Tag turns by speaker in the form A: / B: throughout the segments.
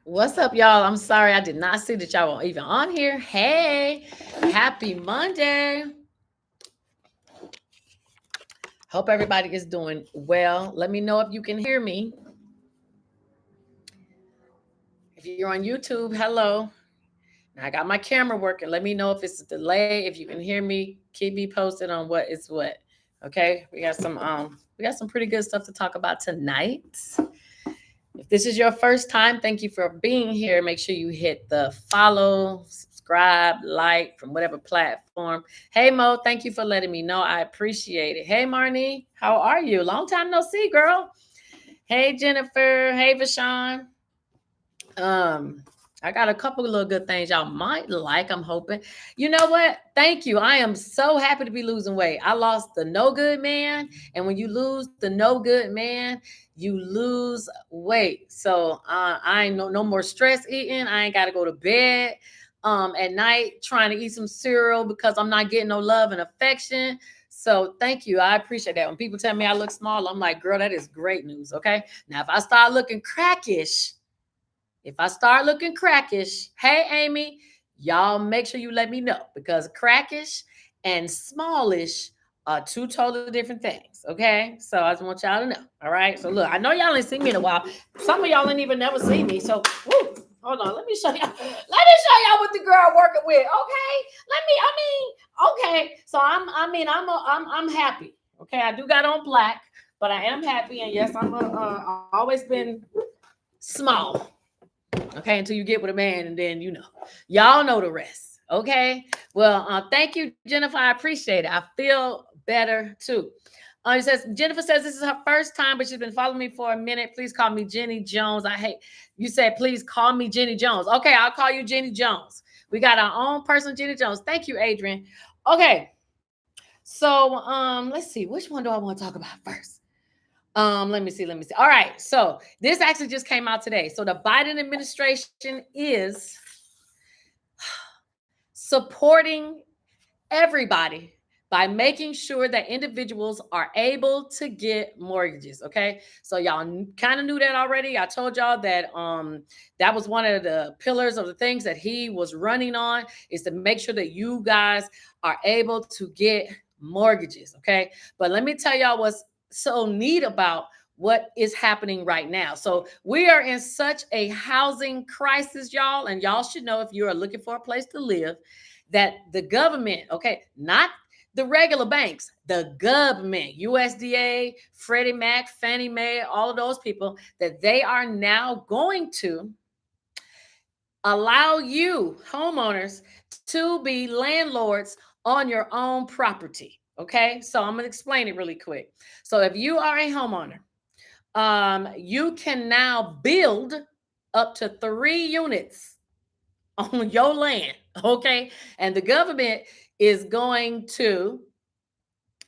A: What's up, y'all? I'm sorry I did not see that y'all were even on here. Hey, happy Monday. Hope everybody is doing well. Let me know if you can hear me. If you're on YouTube, hello. Now I got my camera working. Let me know if it's a delay. If you can hear me, keep me posted on what is what. Okay, we got some pretty good stuff to talk about tonight. If this is your first time, thank you for being here. Make sure you hit the follow, subscribe, like from whatever platform. Hey Mo, thank you for letting me know. I appreciate it. Hey Marnie, how are you? Long time no see, girl. Hey Jennifer. Hey Vashawn. Um, I got a couple of little good things y'all might like. I'm hoping. You know what? Thank you. I am so happy to be losing weight. I lost the no good man, and when you lose the no good man, you lose weight. So I ain't no more stress eating. I ain't got to go to bed at night trying to eat some cereal because I'm not getting no love and affection. So thank you. I appreciate that. When people tell me I look small, I'm like, girl, that is great news. Okay. Now, if I start looking crackish, hey Amy, y'all make sure you let me know because crackish and smallish are two totally different things. Okay, so I just want y'all to know. All right. So look, I know y'all ain't seen me in a while. Some of y'all ain't even never seen me. So woo, hold on, let me show y'all. Let me show y'all what the girl working with. Okay, okay. So I'm happy. Okay, I do got on black, but I am happy, and yes, always been small. Okay, until you get with a man, and then y'all know the rest. Okay, well, thank you, Jennifer. I appreciate it. I feel better too. It says Jennifer says this is her first time, but she's been following me for a minute. Please call me Jenny Jones. I hate you said please call me Jenny Jones. Okay, I'll call you Jenny Jones. We got our own person, Jenny Jones. Thank you, Adrian. Okay, so let's see, which one do I want to talk about first? Let me see. All right. So this actually just came out today. So the Biden administration is supporting everybody by making sure that individuals are able to get mortgages. Okay. So y'all kind of knew that already. I told y'all that that was one of the pillars of the things that he was running on, is to make sure that you guys are able to get mortgages. Okay. But let me tell y'all what's so neat about what is happening right now. So we are in such a housing crisis, y'all, and y'all should know, if you are looking for a place to live, that the government, okay, not the regular banks, the government, USDA, Freddie Mac, Fannie Mae, all of those people, that they are now going to allow you, homeowners, to be landlords on your own property. Okay, so I'm going to explain it really quick. So if you are a homeowner, you can now build up to 3 units on your land. Okay, and the government is going to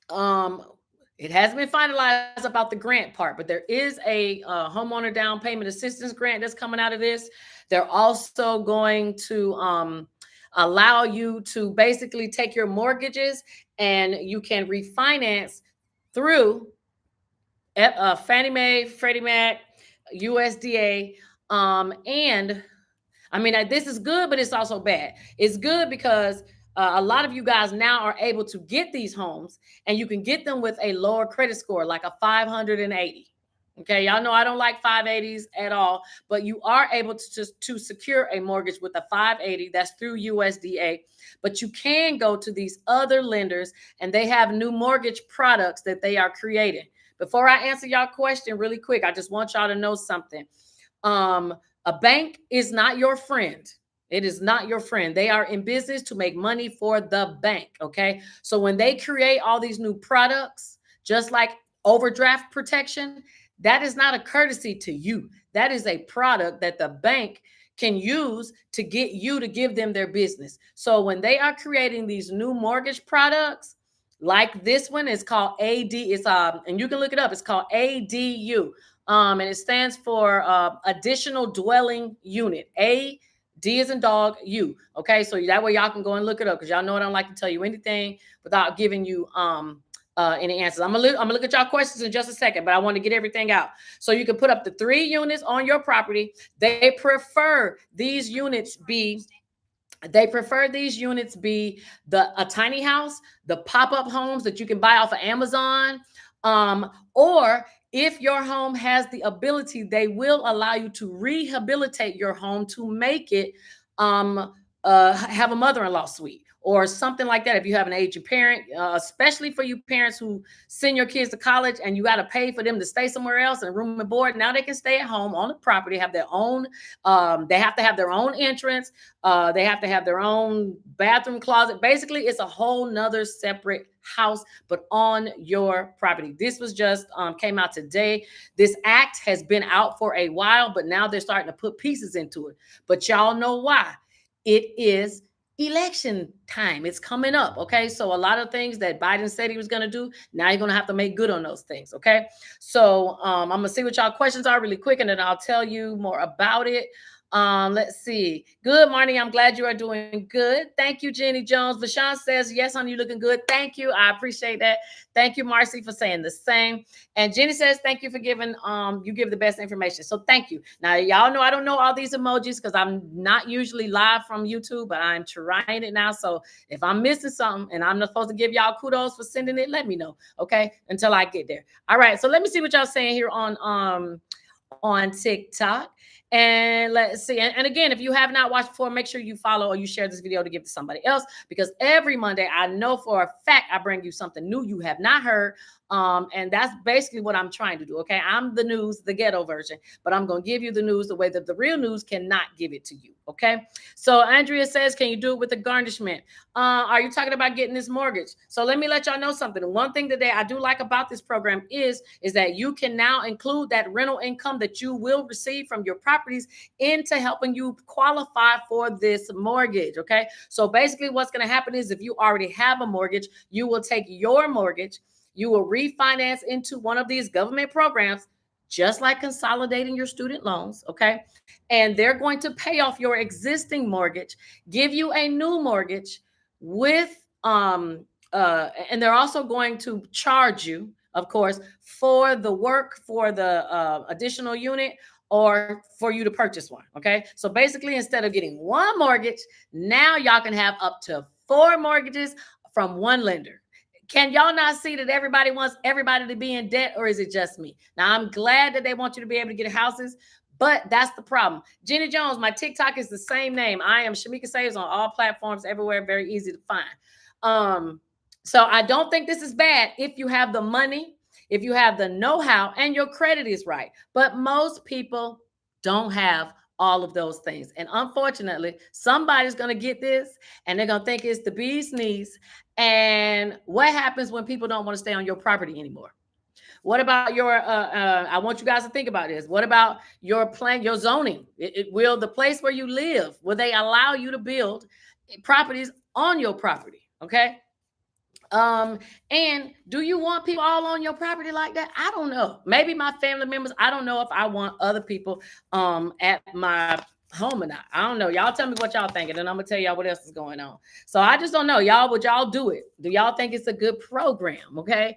A: it hasn't been finalized about the grant part, but there is a homeowner down payment assistance grant that's coming out of this. They're also going to allow you to basically take your mortgages and you can refinance through Fannie Mae, Freddie Mac, USDA, and I mean, this is good, but it's also bad. It's good because a lot of you guys now are able to get these homes, and you can get them with a lower credit score, like a 580. Okay, y'all know I don't like 580s at all, but you are able to secure a mortgage with a 580. That's through USDA. But you can go to these other lenders, and they have new mortgage products that they are creating. Before I answer y'all question really quick, I just want y'all to know something. A bank is not your friend. It is not your friend. They are in business to make money for the bank. Okay. So when they create all these new products, just like overdraft protection, that is not a courtesy to you. That is a product that the bank can use to get you to give them their business. So when they are creating these new mortgage products, like this one is called AD, it's and you can look it up. It's called ADU. And it stands for additional dwelling unit. A D is in dog, U. Okay, so that way y'all can go and look it up, because y'all know I don't like to tell you anything without giving you any answers. I'm gonna look at y'all questions in just a second, but I want to get everything out. So you can put up to 3 units on your property. They prefer these units be a tiny house, the pop-up homes that you can buy off of Amazon, or if your home has the ability, they will allow you to rehabilitate your home to make it have a mother-in-law suite or something like that. If you have an aging parent, especially for you parents who send your kids to college and you got to pay for them to stay somewhere else and room and board, now they can stay at home on the property, have their own. They have to have their own entrance. They have to have their own bathroom closet. Basically, it's a whole nother separate house, but on your property. This was just came out today. This act has been out for a while, but now they're starting to put pieces into it. But y'all know why. It is election time. It's coming up. Okay. So a lot of things that Biden said he was going to do, now you're going to have to make good on those things. Okay. So I'm going to see what y'all questions are really quick, and then I'll tell you more about it. Let's see. Good morning. I'm glad you are doing good. Thank you, Jenny Jones. Vashawn says, yes, honey, you looking good. Thank you. I appreciate that. Thank you, Marcy, for saying the same. And Jenny says, thank you for giving, you give the best information. So thank you. Now, y'all know I don't know all these emojis because I'm not usually live from YouTube, but I'm trying it now. So if I'm missing something and I'm not supposed to give y'all kudos for sending it, let me know. Okay. Until I get there. All right. So let me see what y'all saying here on TikTok. And let's see. And again, if you have not watched before, make sure you follow or you share this video to give to somebody else, because every Monday, I know for a fact I bring you something new you have not heard. And that's basically what I'm trying to do. Okay. I'm the news, the ghetto version, but I'm going to give you the news the way that the real news cannot give it to you. Okay. So Andrea says, can you do it with a garnishment? Are you talking about getting this mortgage? So let me let y'all know something. One thing that I do like about this program is that you can now include that rental income that you will receive from your properties into helping you qualify for this mortgage. Okay. So basically what's going to happen is if you already have a mortgage, you will take your mortgage, you will refinance into one of these government programs, just like consolidating your student loans. Okay. And they're going to pay off your existing mortgage, give you a new mortgage with, and they're also going to charge you, of course, for the work for the additional unit or for you to purchase one. Okay. So basically, instead of getting one mortgage, now y'all can have up to 4 mortgages from one lender. Can y'all not see that everybody wants everybody to be in debt, or is it just me? Now, I'm glad that they want you to be able to get houses, but that's the problem. Jenny Jones, my TikTok is the same name. I am Shamika Saves on all platforms, everywhere, very easy to find. So I don't think this is bad if you have the money, if you have the know-how, and your credit is right. But most people don't have all of those things. And unfortunately, somebody's going to get this and they're going to think it's the bee's knees. And what happens when people don't want to stay on your property anymore? What about your, I want you guys to think about this. What about your plan, your zoning? Will the place where you live, will they allow you to build properties on your property? Okay. And do you want people all on your property like that? I don't know. Maybe my family members. I don't know if I want other people at my home or not. I don't know. Y'all tell me what y'all think, and then I'm gonna tell y'all what else is going on. So I just don't know. Y'all, would y'all do it? Do y'all think it's a good program? Okay.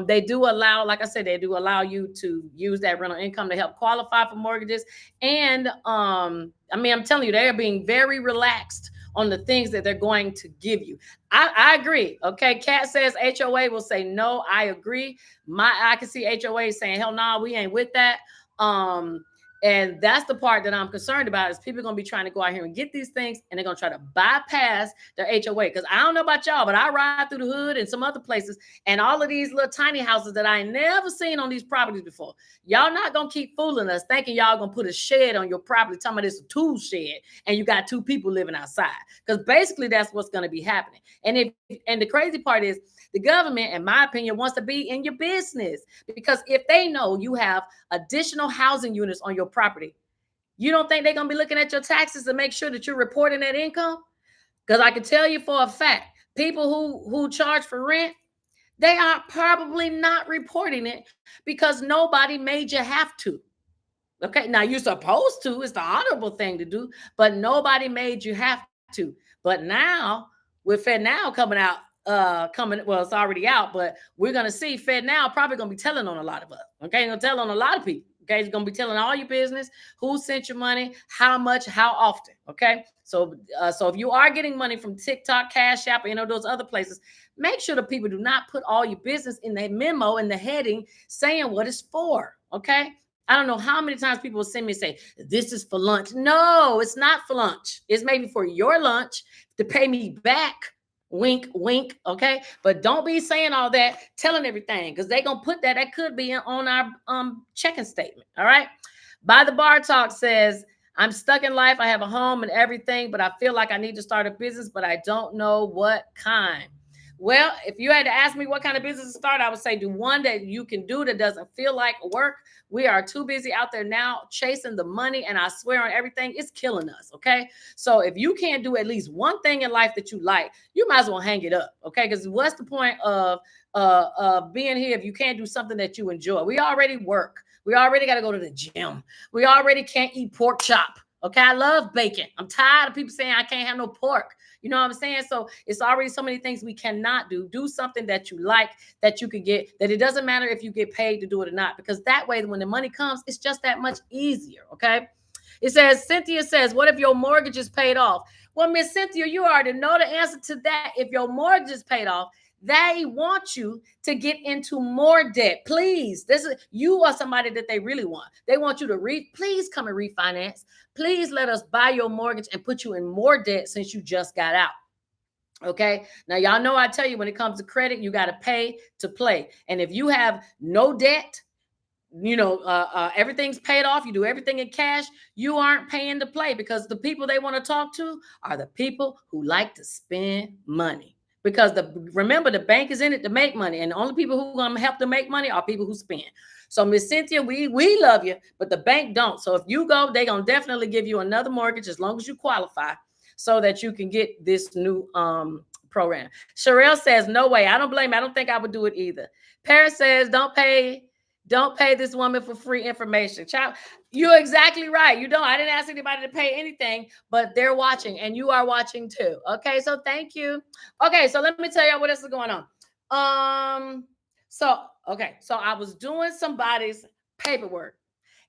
A: They do allow, like I said, they do allow you to use that rental income to help qualify for mortgages. And I mean, I'm telling you, they are being very relaxed on the things that they're going to give you. I agree. Okay. Kat says HOA will say no. I agree. I can see HOA saying, hell no, we ain't with that. And that's the part that I'm concerned about, is people are going to be trying to go out here and get these things, and they're going to try to bypass their HOA. Because I don't know about y'all, but I ride through the hood and some other places, and all of these little tiny houses that I ain't never seen on these properties before. Y'all not going to keep fooling us thinking y'all going to put a shed on your property, talking about it's a tool shed, and you got 2 people living outside. Because basically that's what's going to be happening. And the crazy part is, the government, in my opinion, wants to be in your business, because if they know you have additional housing units on your property, you don't think they're going to be looking at your taxes to make sure that you're reporting that income? Because I can tell you for a fact, people who charge for rent, they are probably not reporting it because nobody made you have to. Okay, now you're supposed to. It's the honorable thing to do, but nobody made you have to. But now, with FedNow coming out, coming. Well, it's already out, but we're gonna see Fed now probably gonna be telling on a lot of us. Okay, gonna tell on a lot of people. Okay, it's gonna be telling all your business, who sent your money, how much, how often. Okay, so if you are getting money from TikTok, Cash App, those other places, make sure the people do not put all your business in the memo in the heading saying what it's for. Okay, I don't know how many times people will send me and say, this is for lunch. No, it's not for lunch. It's maybe for your lunch to pay me back. Wink, wink. Okay. But don't be saying all that, telling everything, because they're going to put that could be on our checking statement. All right. By the Bar Talk says, I'm stuck in life. I have a home and everything, but I feel like I need to start a business, but I don't know what kind. Well, if you had to ask me what kind of business to start, I would say do one that you can do that doesn't feel like work. We are too busy out there now chasing the money, and I swear on everything, it's killing us. Okay. So if you can't do at least one thing in life that you like, you might as well hang it up. Okay. Because what's the point of being here if you can't do something that you enjoy? We already work. We already got to go to the gym. We already can't eat pork chop. Okay. I love bacon. I'm tired of people saying I can't have no pork. You know what I'm saying? So it's already so many things we cannot do. Do something that you like, that you can get, that it doesn't matter if you get paid to do it or not, because that way, when the money comes, it's just that much easier. Okay. It says, Cynthia says, what if your mortgage is paid off? Well, Miss Cynthia, you already know the answer to that. If your mortgage is paid off, they want you to get into more debt. Please, you are somebody that they really want. They want you to please come and refinance. Please let us buy your mortgage and put you in more debt since you just got out. Okay. Now, y'all know I tell you, when it comes to credit, you got to pay to play. And if you have no debt, everything's paid off, you do everything in cash, you aren't paying to play, because the people they want to talk to are the people who like to spend money. Because remember, the bank is in it to make money, and the only people who are going to help to make money are people who spend. So, Miss Cynthia, we love you, but the bank don't. So if you go, they're going to definitely give you another mortgage as long as you qualify, so that you can get this new program. Sherelle says, no way. I don't blame you. I don't think I would do it either. Paris says, don't pay this woman for free information. Child, you're exactly right. You don't. I didn't ask anybody to pay anything, but they're watching, and you are watching too. Okay, so thank you. Okay, so let me tell you what else is going on. So I was doing somebody's paperwork,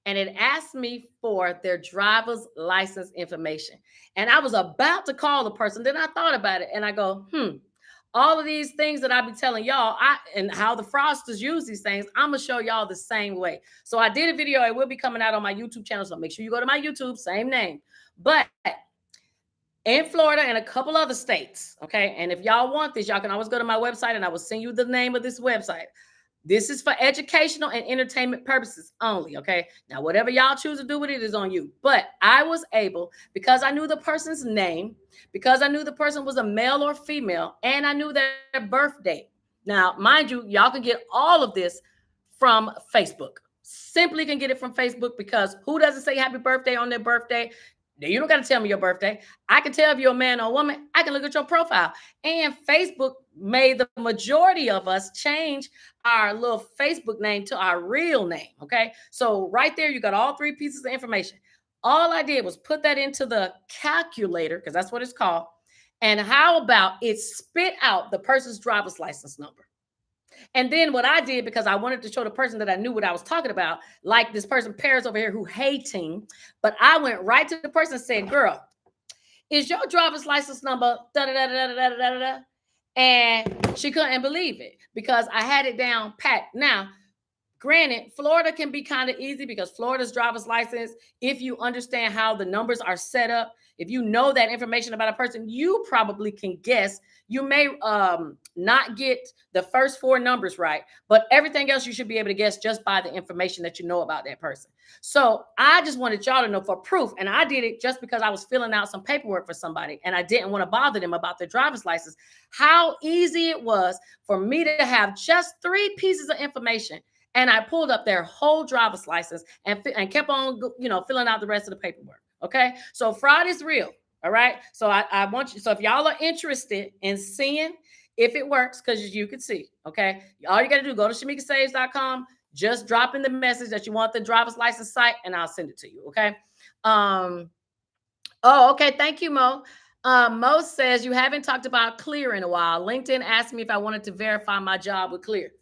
A: and it asked me for their driver's license information. And I was about to call the person. Then I thought about it, and I go, all of these things that I be telling y'all, and how the fraudsters use these things, I'm gonna show y'all the same way. So I did a video. It will be coming out on my YouTube channel. So make sure you go to my YouTube, same name. But in Florida and a couple other states, okay? And if y'all want this, y'all can always go to my website, and I will send you the name of this website. This is for educational and entertainment purposes only, okay? Now, whatever y'all choose to do with it is on you. But I was able, because I knew the person's name, because I knew the person was a male or female, and I knew their birth date. Now, mind you, y'all can get all of this from Facebook. Simply can get it from Facebook, because who doesn't say happy birthday on their birthday? You don't got to tell me your birthday. I can tell if you're a man or a woman. I can look at your profile. And Facebook made the majority of us change our little Facebook name to our real name. Okay. So right there, you got all three pieces of information. All I did was put that into the calculator, because that's what it's called. And how about it spit out the person's driver's license number? And then what I did, because I wanted to show the person that I knew what I was talking about, like this person Paris over here who hating, but I went right to the person and said, girl, is your driver's license number da da da da da da da da? And she couldn't believe it, because I had it down pat. Now, granted, Florida can be kind of easy, because Florida's driver's license, if you understand how the numbers are set up, if you know that information about a person, you probably can guess. You may not get the first four numbers right, but everything else you should be able to guess just by the information that you know about that person. So I just wanted y'all to know for proof. And I did it just because I was filling out some paperwork for somebody, and I didn't want to bother them about their driver's license. How easy it was for me to have just three pieces of information. And I pulled up their whole driver's license and kept on, filling out the rest of the paperwork. Okay. So fraud is real. All right. So I want you. So if y'all are interested in seeing if it works, because you can see. Okay. All you got to do, go to shamikasaves.com. Just drop in the message that you want the driver's license site, and I'll send it to you. Okay. Okay. Thank you, Mo. Most says you haven't talked about Clear in a while. LinkedIn asked me if I wanted to verify my job with Clear.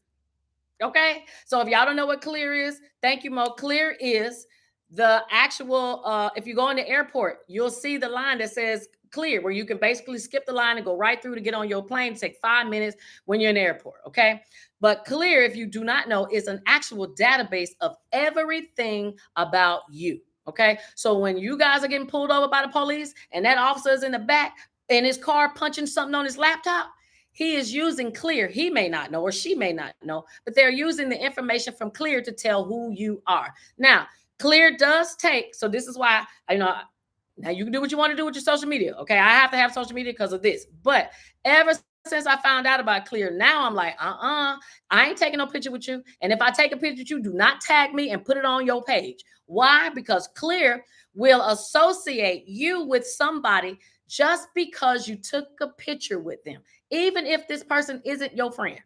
A: Okay. So if y'all don't know what Clear is, thank you, Mo. Clear is the actual, if you go in the airport, you'll see the line that says Clear, where you can basically skip the line and go right through to get on your plane. Take 5 minutes when you're in the airport. Okay. But Clear, if you do not know, is an actual database of everything about you. Okay. So when you guys are getting pulled over by the police and that officer is in the back in his car punching something on his laptop, he is using Clear. He may not know, or she may not know, but they're using the information from Clear to tell who you are. Now, Clear does take, so this is why, now you can do what you want to do with your social media. Okay. I have to have social media because of this. But ever since I found out about Clear, now I'm like, I ain't taking no picture with you. And if I take a picture with you, do not tag me and put it on your page. Why? Because Clear will associate you with somebody just because you took a picture with them. Even if this person isn't your friend,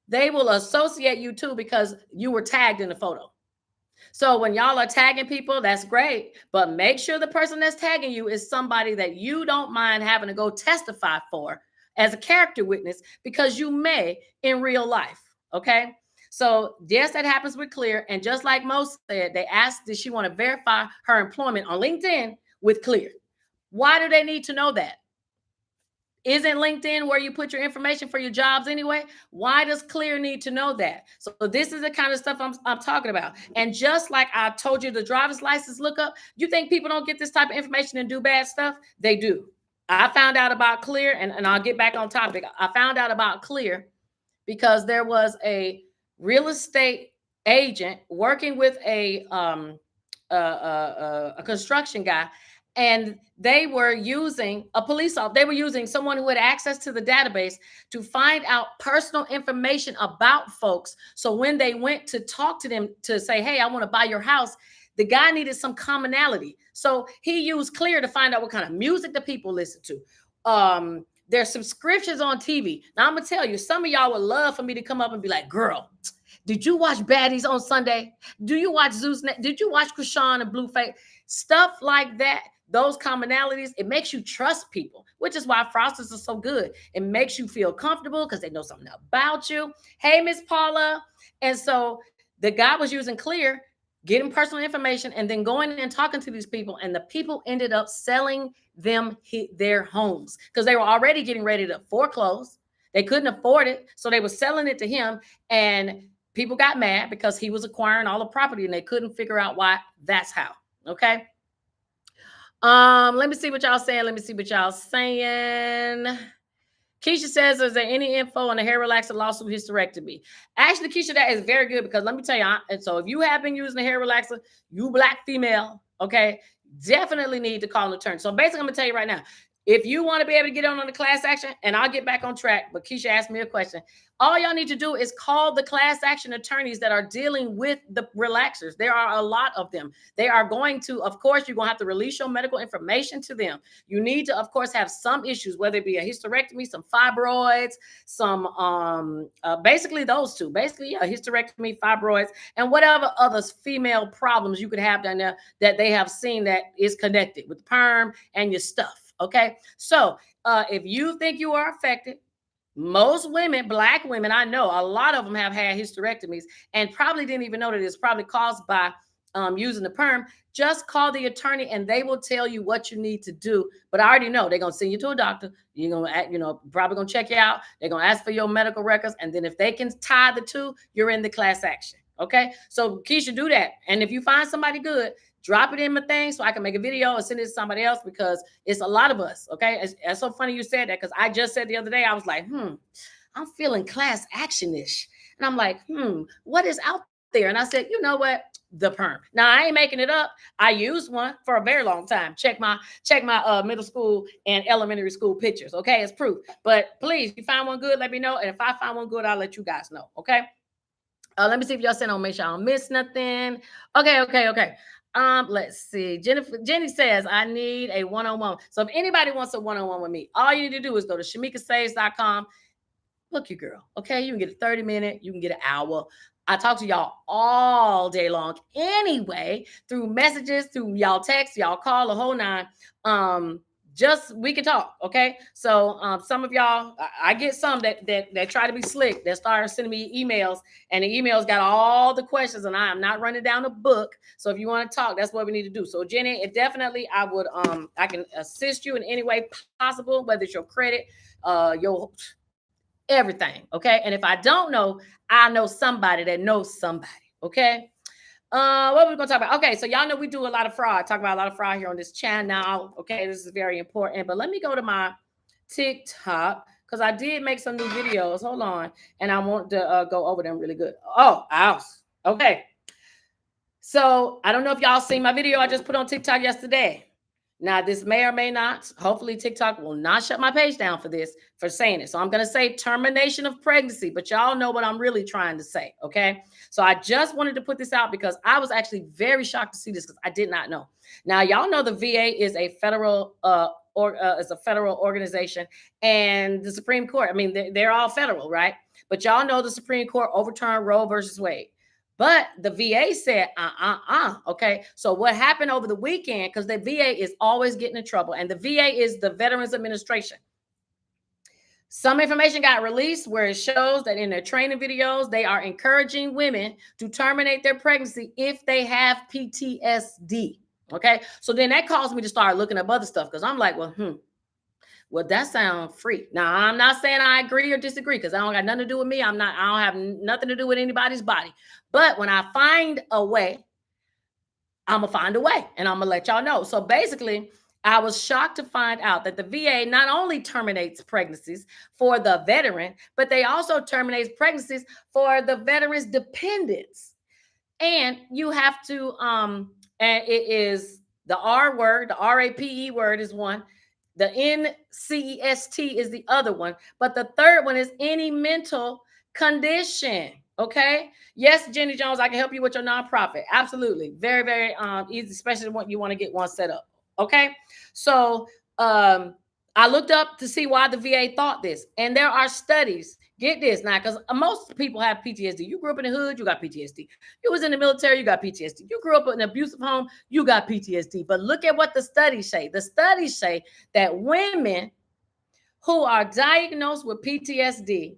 A: they will associate you too because you were tagged in the photo. So when y'all are tagging people, that's great, but make sure the person that's tagging you is somebody that you don't mind having to go testify for as a character witness, because you may in real life. Okay. So yes, that happens with Clear. And just like Mo said, they asked, did she want to verify her employment on LinkedIn with Clear? Why do they need to know that? Isn't LinkedIn where you put your information for your jobs anyway? Why does Clear need to know that? So this is the kind of stuff I'm talking about. And just like I told you, the driver's license lookup, you think people don't get this type of information and do bad stuff? They do. I found out about Clear, and I'll get back on topic. I found out about Clear because there was a real estate agent working with a construction guy, and they were using a police officer. They were using someone who had access to the database to find out personal information about folks. So when they went to talk to them to say, hey, I want to buy your house, the guy needed some commonality. So he used Clear to find out what kind of music the people listen to. Their subscriptions on TV. Now I'm gonna tell you, some of y'all would love for me to come up and be like, girl, did you watch Baddies on Sunday? Do you watch Zeus? Did you watch Krishan and Blueface? Stuff like that. Those commonalities, it makes you trust people, which is why Frosters are so good. It makes you feel comfortable because they know something about you. Hey, Miss Paula. And so the guy was using Clear, getting personal information, and then going and talking to these people. And the people ended up selling them their homes because they were already getting ready to foreclose. They couldn't afford it. So they were selling it to him. And people got mad because he was acquiring all the property and they couldn't figure out why. That's how. Okay. Let me see what y'all saying. Keisha says, is there any info on the hair relaxer lawsuit hysterectomy? Actually, Keisha, that is very good because let me tell you, and so if you have been using a hair relaxer, you Black female, okay, definitely need to call an attorney. So basically, I'm gonna tell you right now, if you want to be able to get on the class action, and I'll get back on track, but Keisha asked me a question. All y'all need to do is call the class action attorneys that are dealing with the relaxers. There are a lot of them. They are going to, of course, you're going to have to release your medical information to them. You need to, of course, have some issues, whether it be a hysterectomy, some fibroids, some, basically those two. Basically, yeah, hysterectomy, fibroids, and whatever other female problems you could have down there that they have seen that is connected with perm and your stuff. Okay. So if you think you are affected, most women, Black women, I know a lot of them have had hysterectomies and probably didn't even know that it's probably caused by using the perm. Just call the attorney and they will tell you what you need to do. But I already know they're going to send you to a doctor. You're going to, probably going to check you out. They're going to ask for your medical records. And then if they can tie the two, you're in the class action. Okay. So Keisha, do that. And if you find somebody good, drop it in my thing so I can make a video and send it to somebody else because it's a lot of us. Okay. It's so funny you said that because I just said the other day, I was like, I'm feeling class action-ish. And I'm like, what is out there? And I said, you know what? The perm. Now I ain't making it up. I used one for a very long time. Check my middle school and elementary school pictures. Okay. It's proof. But please, if you find one good, let me know. And if I find one good, I'll let you guys know. Okay. Let me see if y'all send on, make sure I don't miss nothing. Okay. Let's see. Jenny says, I need a one-on-one. So if anybody wants a one-on-one with me, all you need to do is go to shamikasaves.com. Look, you girl. Okay. You can get a 30-minute, you can get an hour. I talk to y'all all day long anyway, through messages, through y'all text, y'all call, the whole nine. just we can talk, okay? So some of y'all, I get some that try to be slick, that start sending me emails, and the emails got all the questions, and I am not running down a book. So if you want to talk, that's what we need to do. So Jenny, it definitely, I would I can assist you in any way possible, whether it's your credit, your everything, okay? And if I don't know, I know somebody that knows somebody, okay? What we're gonna talk about? Okay, so y'all know we do a lot of fraud. Talk about a lot of fraud here on this channel. Okay, this is very important. But let me go to my TikTok because I did make some new videos. Hold on, and I want to go over them really good. Oh, ouch. Okay. So I don't know if y'all seen my video I just put on TikTok yesterday. Now, this may or may not, hopefully TikTok will not shut my page down for this, for saying it. So I'm going to say termination of pregnancy, but y'all know what I'm really trying to say, okay? So I just wanted to put this out because I was actually very shocked to see this because I did not know. Now, y'all know the VA is a federal is a federal organization, and the Supreme Court, I mean, they're all federal, right? But y'all know the Supreme Court overturned Roe versus Wade. But the VA said, okay. So what happened over the weekend, because the VA is always getting in trouble, and the VA is the Veterans Administration. Some information got released where it shows that in their training videos, they are encouraging women to terminate their pregnancy if they have PTSD. Okay. So then that caused me to start looking up other stuff because I'm like, well, that sounds free. Now, I'm not saying I agree or disagree because I don't got nothing to do with me. I don't have nothing to do with anybody's body. But when I find a way, I'm going to find a way and I'm going to let y'all know. So basically, I was shocked to find out that the VA not only terminates pregnancies for the veteran, but they also terminate pregnancies for the veteran's dependents. And you have to, and it is the R word, the RAPE word is one. The NCEST is the other one. But the third one is any mental condition. Okay. Yes, Jenny Jones, I can help you with your nonprofit. Absolutely. Very, very easy, especially when you want to get one set up. Okay. So I looked up to see why the VA thought this. And there are studies. Get this now, because most people have PTSD. You grew up in the hood, you got PTSD. You was in the military, you got PTSD. You grew up in an abusive home, you got PTSD. But look at what the studies say. The studies say that women who are diagnosed with PTSD,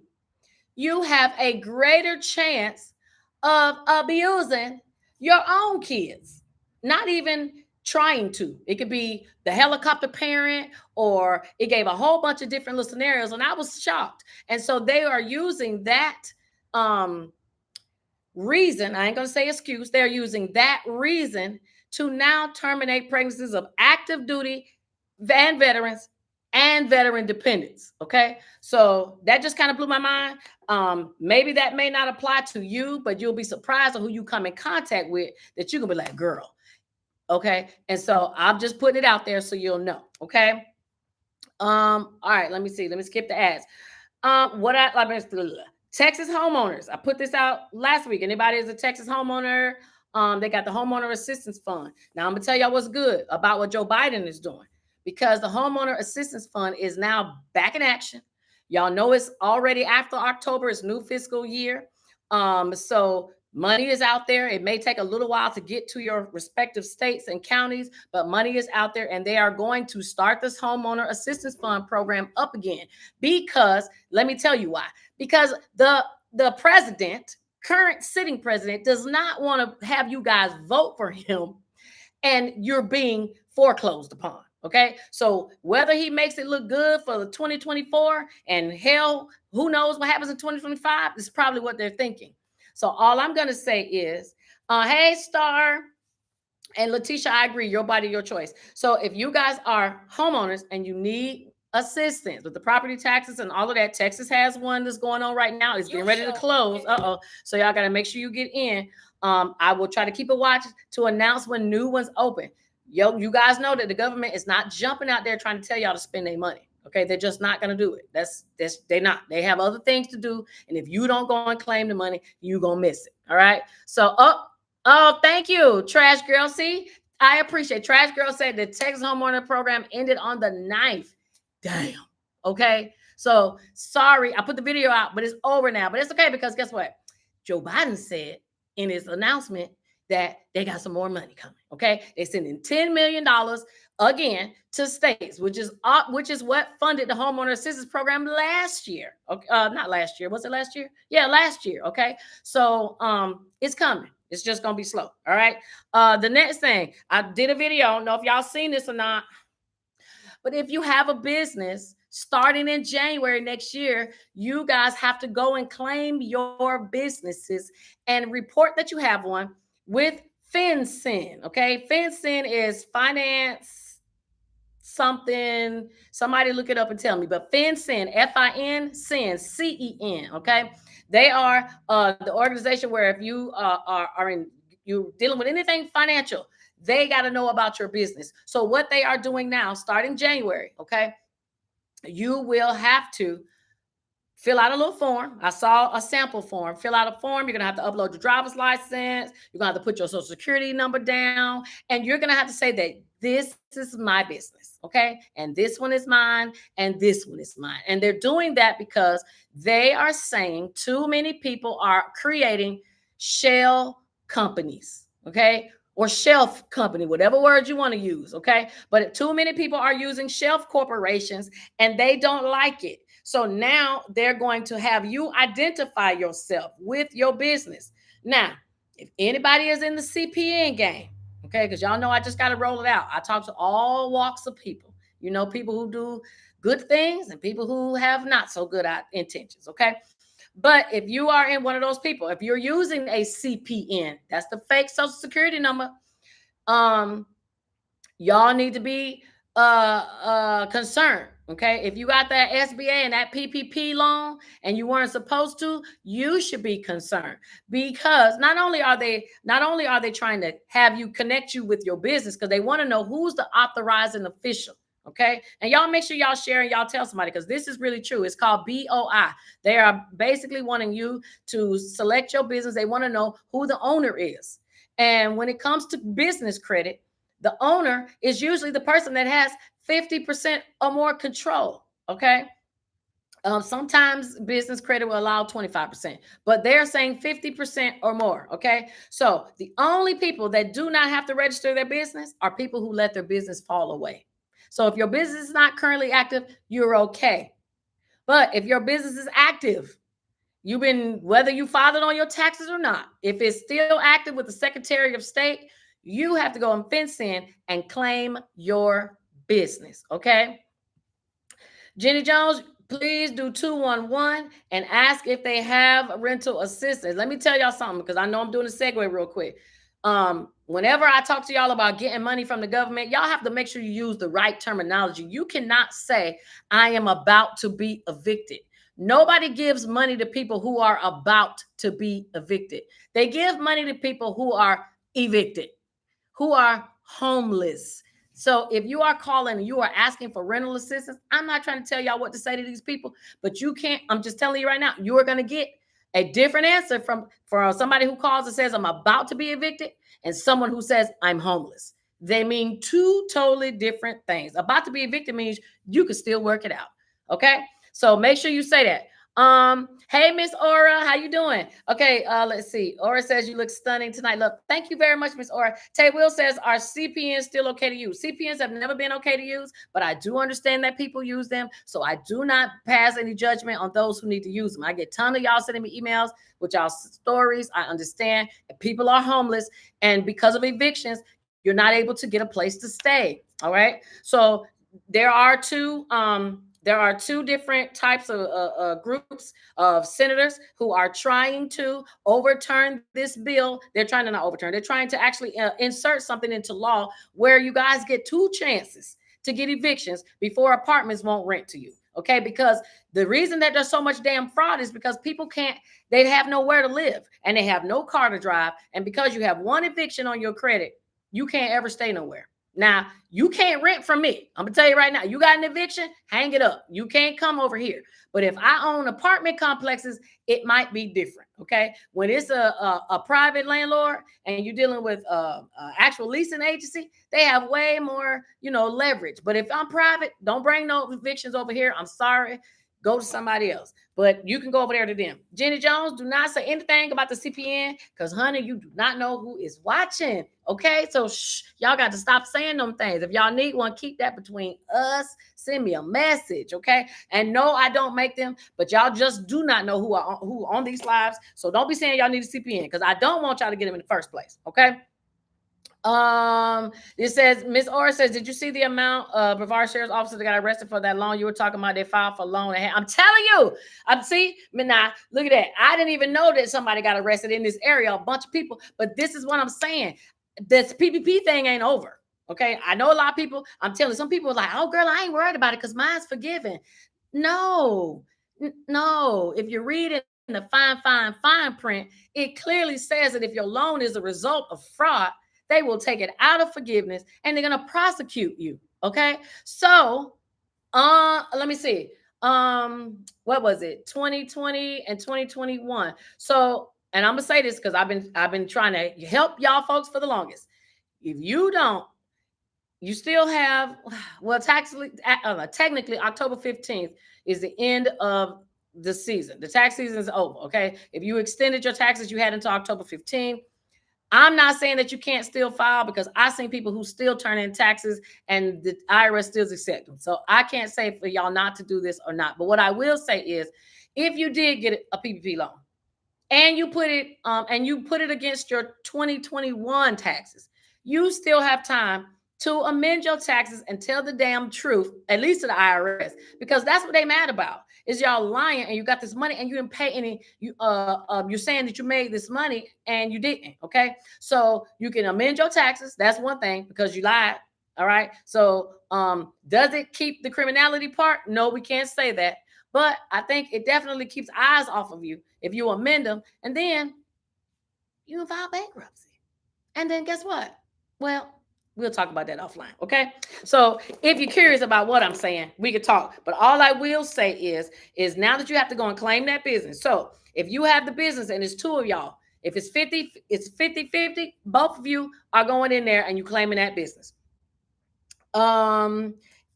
A: you have a greater chance of abusing your own kids. Not even trying to. It could be the helicopter parent, or it gave a whole bunch of different little scenarios, and I was shocked. And so they are using that reason, I ain't going to say excuse, they're using that reason to now terminate pregnancies of active duty and veterans and veteran dependents. Okay. So that just kind of blew my mind. Maybe that may not apply to you, but you'll be surprised at who you come in contact with that you can be like, girl. Okay. And so I'm just putting it out there so you'll know. Okay. All right, let me see. Let me skip the ads. Texas homeowners. I put this out last week. Anybody is a Texas homeowner? They got the homeowner assistance fund. Now I'm gonna tell y'all what's good about what Joe Biden is doing, because the homeowner assistance fund is now back in action. Y'all know it's already after October. It's new fiscal year. So money is out there. It may take a little while to get to your respective states and counties, but money is out there, and they are going to start this homeowner assistance fund program up again. Because let me tell you why. Because the president, current sitting president, does not want to have you guys vote for him and you're being foreclosed upon. Okay. So whether he makes it look good for the 2024, and hell, who knows what happens in 2025, is probably what they're thinking. So all I'm going to say is, hey, Star and Letitia, I agree. Your body, your choice. So if you guys are homeowners and you need assistance with the property taxes and all of that, Texas has one that's going on right now. It's getting ready to close. So y'all got to make sure you get in. I will try to keep a watch to announce when new ones open. You guys know that the government is not jumping out there trying to tell y'all to spend their money. Okay, they're just not going to do it. They're not. They have other things to do, and if you don't go and claim the money, you gonna miss it. All right. So, oh, thank you, Trash Girl. See, I appreciate. Trash Girl said the Texas homeowner program ended on the 9th. Damn. Okay. So sorry, I put the video out, but it's over now. But it's okay, because guess what? Joe Biden said in his announcement, that they got some more money coming. Okay, they're sending $10 million again to states, which is what funded the homeowner assistance program last year. Okay, not last year. Was it last year? Yeah, last year. Okay, so it's coming. It's just gonna be slow. All right. The next thing, I did a video. I don't know if y'all seen this or not, but if you have a business starting in January next year, you guys have to go and claim your businesses and report that you have one with FinCEN. Okay, FinCEN is finance something. Somebody look it up and tell me. But FinCEN, FIN, CEN. Okay, they are the organization where if you are in, you dealing with anything financial, they got to know about your business. So what they are doing now, starting January, okay, you will have to fill out a little form. I saw a sample form. Fill out a form. You're going to have to upload your driver's license. You're going to have to put your social security number down. And you're going to have to say that this is my business. Okay. And this one is mine. And this one is mine. And they're doing that because they are saying too many people are creating shell companies. Okay. Or shelf company, whatever word you want to use. Okay. But too many people are using shelf corporations and they don't like it. So now they're going to have you identify yourself with your business. Now, if anybody is in the CPN game, okay, because y'all know I just got to roll it out. I talk to all walks of people. You know, people who do good things and people who have not so good intentions, okay? But if you are in one of those people, if you're using a CPN, that's the fake social security number, y'all need to be concerned. Okay, if you got that SBA and that PPP loan and you weren't supposed to, you should be concerned, because not only are they trying to have you connect you with your business, because they want to know who's the authorizing official. Okay, and y'all make sure y'all share and y'all tell somebody, because this is really true. It's called BOI. They are basically wanting you to select your business. They want to know who the owner is. And when it comes to business credit, the owner is usually the person that has 50% or more control. Okay. Sometimes business credit will allow 25%, but they're saying 50% or more. Okay. So the only people that do not have to register their business are people who let their business fall away. So if your business is not currently active, you're okay. But if your business is active, whether you filed it on your taxes or not, if it's still active with the Secretary of State, you have to go on FinCEN and claim your business. Okay. Jenny Jones, please do 211 and ask if they have rental assistance. Let me tell y'all something, because I know I'm doing a segue real quick. Whenever I talk to y'all about getting money from the government, y'all have to make sure you use the right terminology. You cannot say, I am about to be evicted. Nobody gives money to people who are about to be evicted. They give money to people who are evicted, who are homeless. So if you are calling and you are asking for rental assistance, I'm not trying to tell y'all what to say to these people, but you can't. I'm just telling you right now, you are going to get a different answer from somebody who calls and says, I'm about to be evicted, and someone who says, I'm homeless. They mean two totally different things. About to be evicted means you can still work it out. Okay. So make sure you say that. Hey, Miss Aura, how you doing? Okay, let's see. Aura says you look stunning tonight. Look, thank you very much, Miss Aura. Tay Will says, are CPNs still okay to use? CPNs have never been okay to use, but I do understand that people use them, so I do not pass any judgment on those who need to use them. I get a ton of y'all sending me emails with y'all stories. I understand that people are homeless, and because of evictions, you're not able to get a place to stay. All right, so there are two different types of groups of senators who are trying to overturn this bill. They're trying to not overturn. They're trying to actually insert something into law where you guys get two chances to get evictions before apartments won't rent to you. Okay, because the reason that there's so much damn fraud is because people they have nowhere to live and they have no car to drive. And because you have one eviction on your credit, you can't ever stay nowhere. Now, you can't rent from me. I'm going to tell you right now, you got an eviction, hang it up. You can't come over here. But if I own apartment complexes, it might be different, okay? When it's a private landlord and you're dealing with actual leasing agency, they have way more, leverage. But if I'm private, don't bring no evictions over here. I'm sorry. go to somebody else. But you can go over there to them. Jenny Jones, do not say anything about the CPN because, honey, you do not know who is watching. Okay, so y'all got to stop saying them things. If y'all need one, keep that between us. Send me a message, okay? And no, I don't make them, but y'all just do not know who are on these lives. So don't be saying y'all need a CPN because I don't want y'all to get them in the first place, okay? It says, Miss Orr says, did you see the amount of Brevard Sheriff's officers that got arrested for that loan? You were talking about they filed for loan. I'm telling you, see, now look at that. I didn't even know that somebody got arrested in this area, a bunch of people, but this is what I'm saying. This PPP thing ain't over. Okay. I know a lot of people, I'm telling you, some people are like, oh girl, I ain't worried about it because mine's forgiven. No, no. If you read it in the fine print, it clearly says that if your loan is a result of fraud, they will take it out of forgiveness and they're going to prosecute you. Okay. So, let me see. What was it? 2020 and 2021. So, and I'm going to say this because I've been trying to help y'all folks for the longest. If you don't, you still have, well, technically October 15th is the end of the season. The tax season is over. Okay. If you extended your taxes, you had until October 15th. I'm not saying that you can't still file because I've seen people who still turn in taxes and the IRS still accept them. So I can't say for y'all not to do this or not. But what I will say is, if you did get a PPP loan and you put it against your 2021 taxes, you still have time to amend your taxes and tell the damn truth, at least to the IRS, because that's what they mad about. Is y'all lying and you got this money and you didn't pay any. You're saying that you made this money and you didn't. Okay, so you can amend your taxes. That's one thing because you lied. All right. So does it keep the criminality part? No, we can't say that. But I think it definitely keeps eyes off of you if you amend them, and then you can file bankruptcy. And then guess what? Well, we'll talk about that offline. Okay. So if you're curious about what I'm saying, we could talk. But all I will say is now that you have to go and claim that business. So if you have the business and it's two of y'all, if it's 50, it's 50-50, both of you are going in there and you claiming that business.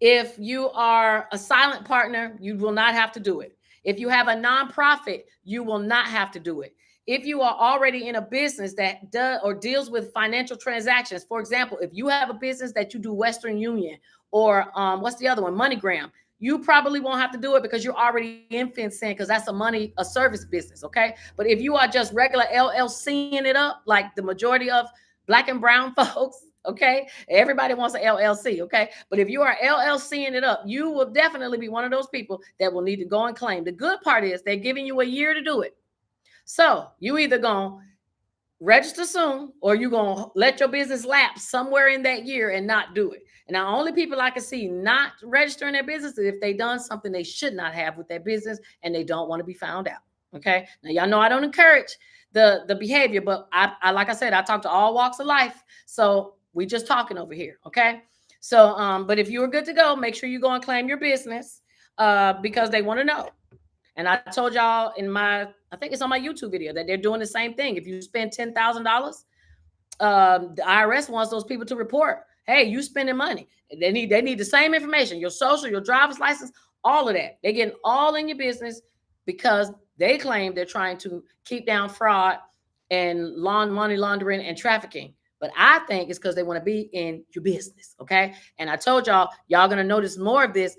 A: If you are a silent partner, you will not have to do it. If you have a nonprofit, you will not have to do it. If you are already in a business that does or deals with financial transactions, for example, if you have a business that you do Western Union or what's the other one, MoneyGram, you probably won't have to do it because you're already in FinCEN because that's a service business, okay? But if you are just regular LLCing it up, like the majority of Black and brown folks, okay, everybody wants an LLC, okay? But if you are LLCing it up, you will definitely be one of those people that will need to go and claim. The good part is they're giving you a year to do it. So you either gonna register soon or you're gonna let your business lapse somewhere in that year and not do it. And the only people I can see not registering their business is if they done something they should not have with their business and they don't want to be found out. Okay. Now y'all know I don't encourage the behavior, but I like I said, I talk to all walks of life. So we just talking over here. Okay. So but if you are good to go, make sure you go and claim your business because they want to know. And I told y'all I think it's on my YouTube video that they're doing the same thing. If you spend $10,000, the IRS wants those people to report, hey, you spending money. They need the same information, your social, your driver's license, all of that. They're getting all in your business because they claim they're trying to keep down fraud and money laundering and trafficking. But I think it's because they want to be in your business. Okay. And I told y'all going to notice more of this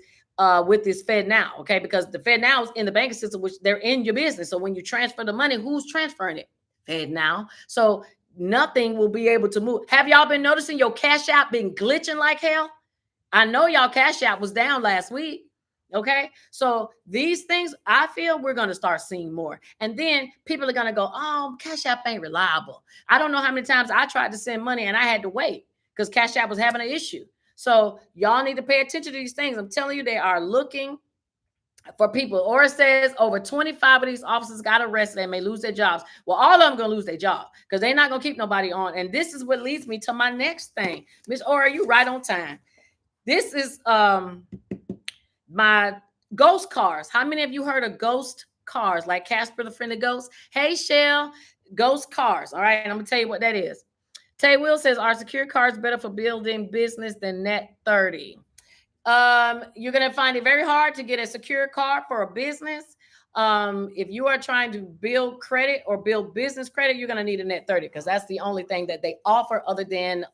A: with this FedNow, okay? Because the FedNow is in the banking system, which they're in your business. So when you transfer the money, who's transferring it? FedNow. So nothing will be able to move. Have y'all been noticing your Cash App been glitching like hell? I know y'all Cash App was down last week. Okay. So these things, I feel we're going to start seeing more. And then people are going to go, oh, Cash App ain't reliable. I don't know how many times I tried to send money and I had to wait because Cash App was having an issue. So y'all need to pay attention to these things. I'm telling you, they are looking for people. Or it says over 25 of these officers got arrested and may lose their jobs. Well, all of them going to lose their job because they're not going to keep nobody on. And this is what leads me to my next thing. Miss Ora, you right on time. This is my ghost cars. How many of you heard of ghost cars like Casper the Friendly Ghost? Hey, Shell, ghost cars. All right. And I'm going to tell you what that is. Tay Will says, are secure cards better for building business than Net 30? You're going to find it very hard to get a secure card for a business. If you are trying to build credit or build business credit, you're going to need a net 30 because that's the only thing that they offer other than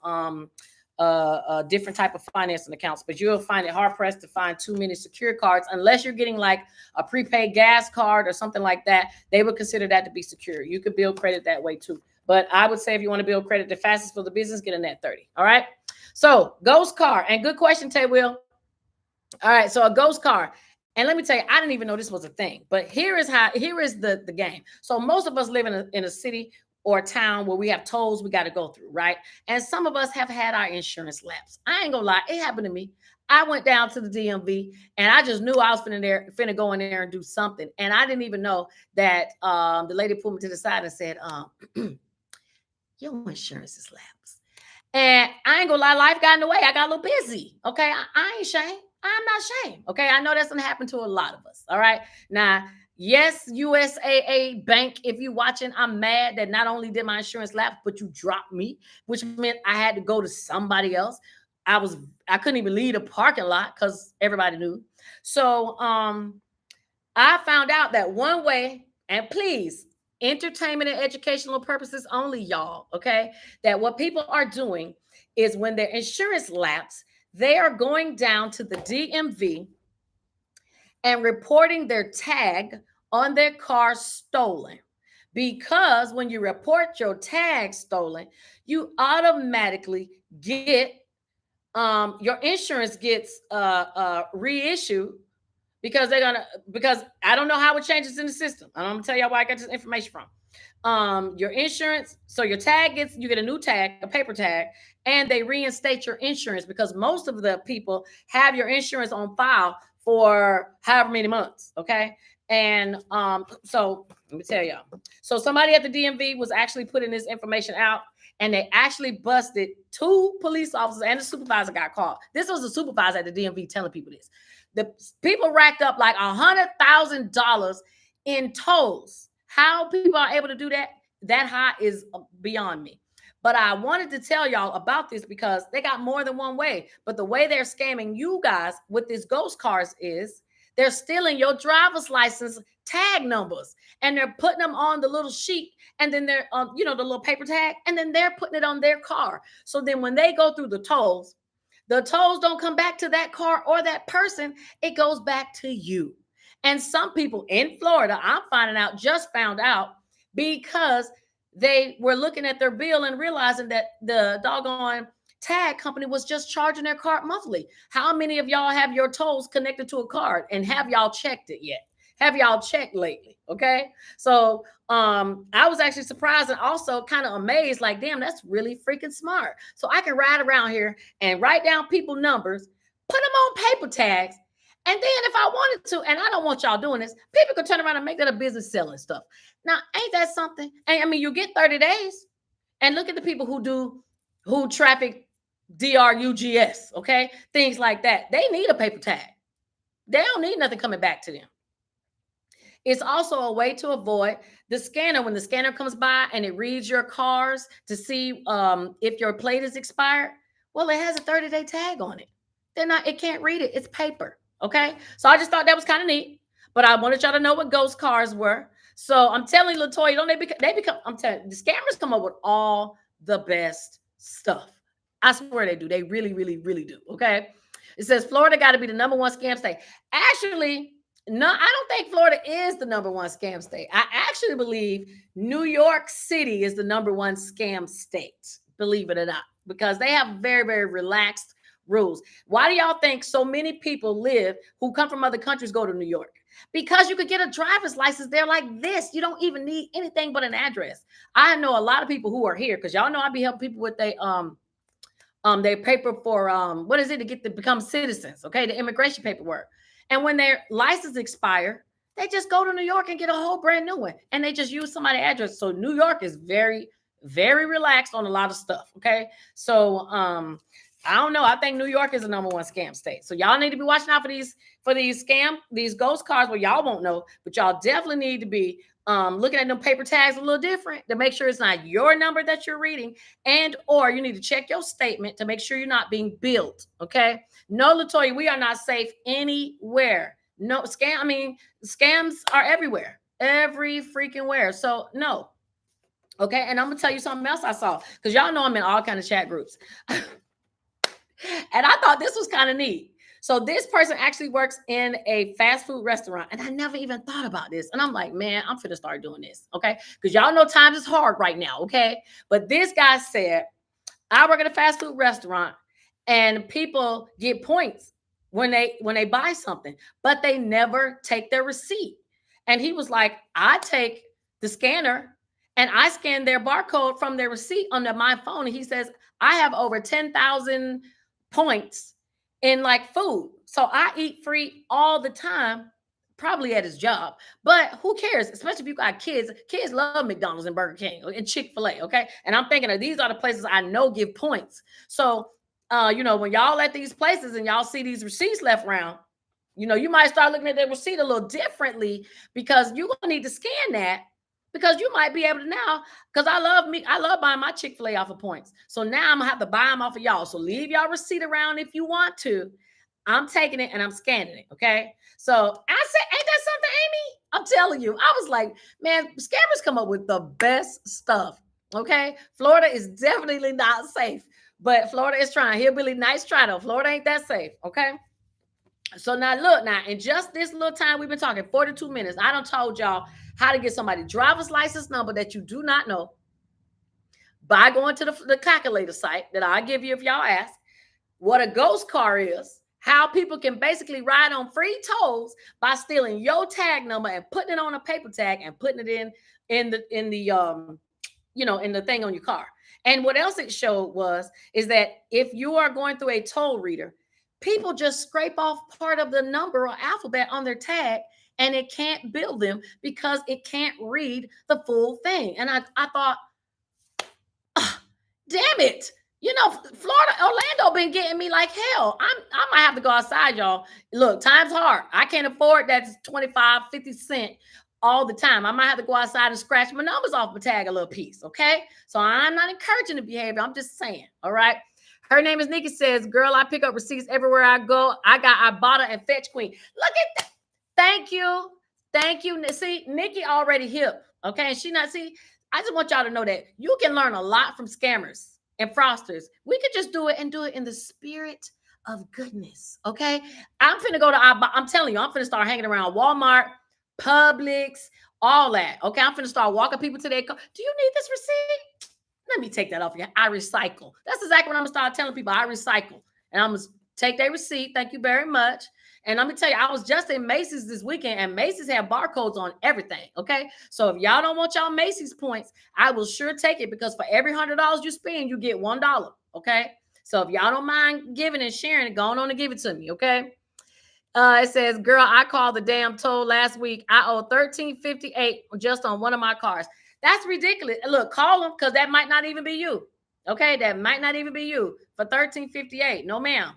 A: a different type of financing accounts. But you'll find it hard pressed to find too many secure cards unless you're getting like a prepaid gas card or something like that. They would consider that to be secure. You could build credit that way too. But I would say if you want to build credit the fastest for the business, get a net 30. All right. So ghost car, and good question, Tay Will. All right, so a ghost car. And let me tell you, I didn't even know this was a thing. But here is the game. So most of us live in a city or a town where we have tolls we got to go through, right? And some of us have had our insurance lapse. I ain't gonna lie, it happened to me. I went down to the DMV and I just knew I was finna go in there and do something. And I didn't even know that the lady pulled me to the side and said, your insurance is lapsed. And I ain't gonna lie, life got in the way. I got a little busy. Okay. I ain't ashamed. I'm not ashamed. Okay. I know that's gonna happen to a lot of us. All right. Now, yes, USAA Bank, if you're watching, I'm mad that not only did my insurance lapse, but you dropped me, which meant I had to go to somebody else. I couldn't even leave the parking lot because everybody knew. So I found out that one way, and please, entertainment and educational purposes only, y'all, okay? That what people are doing is when their insurance lapse, they are going down to the DMV and reporting their tag on their car stolen. Because when you report your tag stolen, you automatically get your insurance gets reissued because because I don't know how it changes in the system. I'm gonna tell y'all where I got this information from. Your insurance, so your tag you get a new tag, a paper tag, and they reinstate your insurance because most of the people have your insurance on file for however many months. Okay. And so let me tell y'all. So somebody at the DMV was actually putting this information out, and they actually busted 2 police officers, and the supervisor got caught. This was the supervisor at the DMV telling people this. The people racked up like $100,000 in tolls. How people are able to do that high is beyond me. But I wanted to tell y'all about this because they got more than one way. But the way they're scamming you guys with these ghost cars is they're stealing your driver's license tag numbers, and they're putting them on the little sheet, and then they're the little paper tag, and then they're putting it on their car. So then when they go through the tolls don't come back to that car or that person. It goes back to you. And some people in Florida, I'm just found out because they were looking at their bill and realizing that the doggone tag company was just charging their card monthly. How many of y'all have your tolls connected to a card, and have y'all checked it yet? Have y'all checked lately? Okay. So I was actually surprised and also kind of amazed, like, damn, that's really freaking smart. So I can ride around here and write down people numbers, put them on paper tags. And then if I wanted to, and I don't want y'all doing this, people could turn around and make that a business selling stuff. Now, ain't that something? And I mean, you get 30 days. And look at the people who traffic DRUGS, okay? Things like that. They need a paper tag. They don't need nothing coming back to them. It's also a way to avoid the scanner. When the scanner comes by and it reads your cars to see if your plate is expired, well, it has a 30-day tag on it. It can't read it. It's paper. Okay. So I just thought that was kind of neat. But I wanted y'all to know what ghost cars were. So I'm telling you, Latoya, don't they become, I'm telling you, the scammers come up with all the best stuff. I swear they do. They really, really, really do. Okay. It says Florida got to be the #1 scam state. Actually, no, I don't think Florida is the #1 scam state. I actually believe New York City is the #1 scam state, believe it or not, because they have very, very relaxed rules. Why do y'all think so many people who come from other countries go to New York? Because you could get a driver's license there like this. You don't even need anything but an address. I know a lot of people who are here because y'all know I be helping people with their paper for what is it to become citizens, okay? The immigration paperwork. And when their license expire, they just go to New York and get a whole brand new one. And they just use somebody's address. So New York is very, very relaxed on a lot of stuff. Okay. So I don't know. I think New York is the #1 scam state. So y'all need to be watching out for these ghost cars. Well, y'all won't know, but y'all definitely need to be looking at them paper tags a little different to make sure it's not your number that you're reading, and or you need to check your statement to make sure you're not being billed. Okay. No, Latoya, we are not safe anywhere. No scam. I mean, scams are everywhere, every freaking where. So no. Okay. And I'm gonna tell you something else I saw, because y'all know I'm in all kind of chat groups. And I thought this was kind of neat. So this person actually works in a fast food restaurant, and I never even thought about this. And I'm like, man, I'm finna start doing this, okay? Because y'all know times is hard right now, okay? But this guy said, I work at a fast food restaurant, and people get points when they buy something, but they never take their receipt. And he was like, I take the scanner and I scan their barcode from their receipt onto my phone. And he says, I have over 10,000 points in like food. So I eat free all the time, probably at his job. But who cares? Especially if you got kids. Kids love McDonald's and Burger King and Chick-fil-A. Okay. And I'm thinking of these are the places I know give points. So when y'all at these places and y'all see these receipts left around, you might start looking at their receipt a little differently, because you're gonna need to scan that, because you might be able to now, because I love buying my Chick-fil-A off of points. So now I'm gonna have to buy them off of y'all. So leave y'all receipt around if you want to. I'm taking it and I'm scanning it. Okay. So I said, ain't that something, Amy? I'm telling you, I was like, man, scammers come up with the best stuff. Okay. Florida is definitely not safe, but Florida is trying. Hillbilly nice try though. Florida ain't that safe. Okay. So now look, now in just this little time we've been talking, 42 minutes, I done told y'all how to get somebody driver's license number that you do not know by going to the calculator site that I'll give you if y'all ask, what a ghost car is, how people can basically ride on free tolls by stealing your tag number and putting it on a paper tag and putting it in the thing on your car. And what else it showed is that if you are going through a toll reader, people just scrape off part of the number or alphabet on their tag, and it can't bill them because it can't read the full thing. And I thought, damn it. Florida, Orlando been getting me like hell. I might have to go outside, y'all. Look, time's hard. I can't afford that 25, 50 cent all the time. I might have to go outside and scratch my numbers off my tag a little piece. Okay. So I'm not encouraging the behavior. I'm just saying. All right. Her name is Nikki. Says, girl, I pick up receipts everywhere I go. I got Ibotta and Fetch Queen. Look at that. Thank you. Thank you. See, Nikki already hip. Okay. And I just want y'all to know that you can learn a lot from scammers and fraudsters. We could just do it in the spirit of goodness. Okay. I'm finna go to I'm telling you, I'm finna start hanging around Walmart, Publix, all that. Okay. I'm finna start walking people to their car. Do you need this receipt? Let me take that off of you. I recycle. That's exactly what I'm gonna start telling people. I recycle. And I'm gonna take their receipt. Thank you very much. And let me tell you, I was just in Macy's this weekend, and Macy's have barcodes on everything. Okay. So if y'all don't want y'all Macy's points, I will sure take it, because for every $100 you spend, you get $1. Okay. So if y'all don't mind giving and sharing it, go on and give it to me. Okay. It says, girl, I called the damn toll last week. I owe $13.58 just on one of my cars. That's ridiculous. Look, call them, because that might not even be you. Okay. That might not even be you for $13.58. No, ma'am.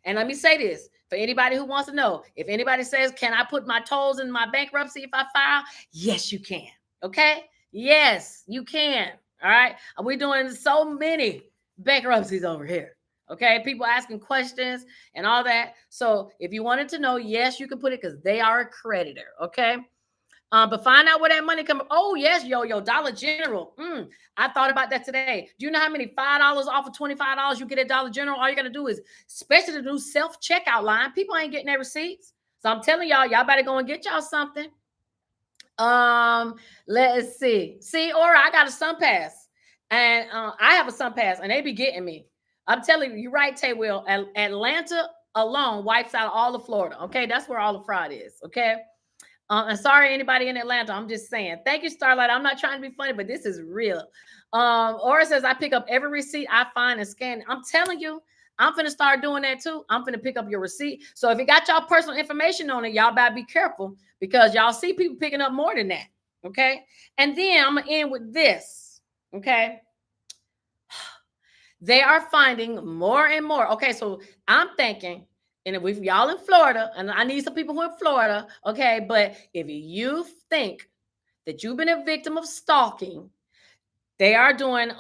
A: And let me say this for anybody who wants to know, if anybody says, can I put my tolls in my bankruptcy if I file? Yes, you can. Okay. Yes, you can. All right. We're doing so many bankruptcies over here. Okay. People asking questions and all that. So if you wanted to know, yes, you can put it, because they are a creditor. Okay. But find out where that money comes. Oh, yes, yo, Dollar General. I thought about that today. Do you know how many $5 off of $25 you get at Dollar General? All you got to do is, especially the new self-checkout line, people ain't getting their receipts. So I'm telling y'all better go and get y'all something. Let's see. Or I got a Sun Pass, and I have a Sun Pass, and they be getting me. I'm telling you, you're right, Tay Will. Atlanta alone wipes out all of Florida. Okay, that's where all the fraud is. Okay. And sorry, anybody in Atlanta. I'm just saying. Thank you, Starlight. I'm not trying to be funny, but this is real. Aura says, I pick up every receipt I find and scan. I'm telling you, I'm finna start doing that too. I'm finna pick up your receipt. So if you got y'all personal information on it, y'all better be careful, because y'all see people picking up more than that. Okay. And then I'm gonna end with this. Okay. They are finding more and more. Okay. So I'm thinking, and if y'all in Florida, and I need some people who are in Florida, okay, but if you think that you've been a victim of stalking, they are doing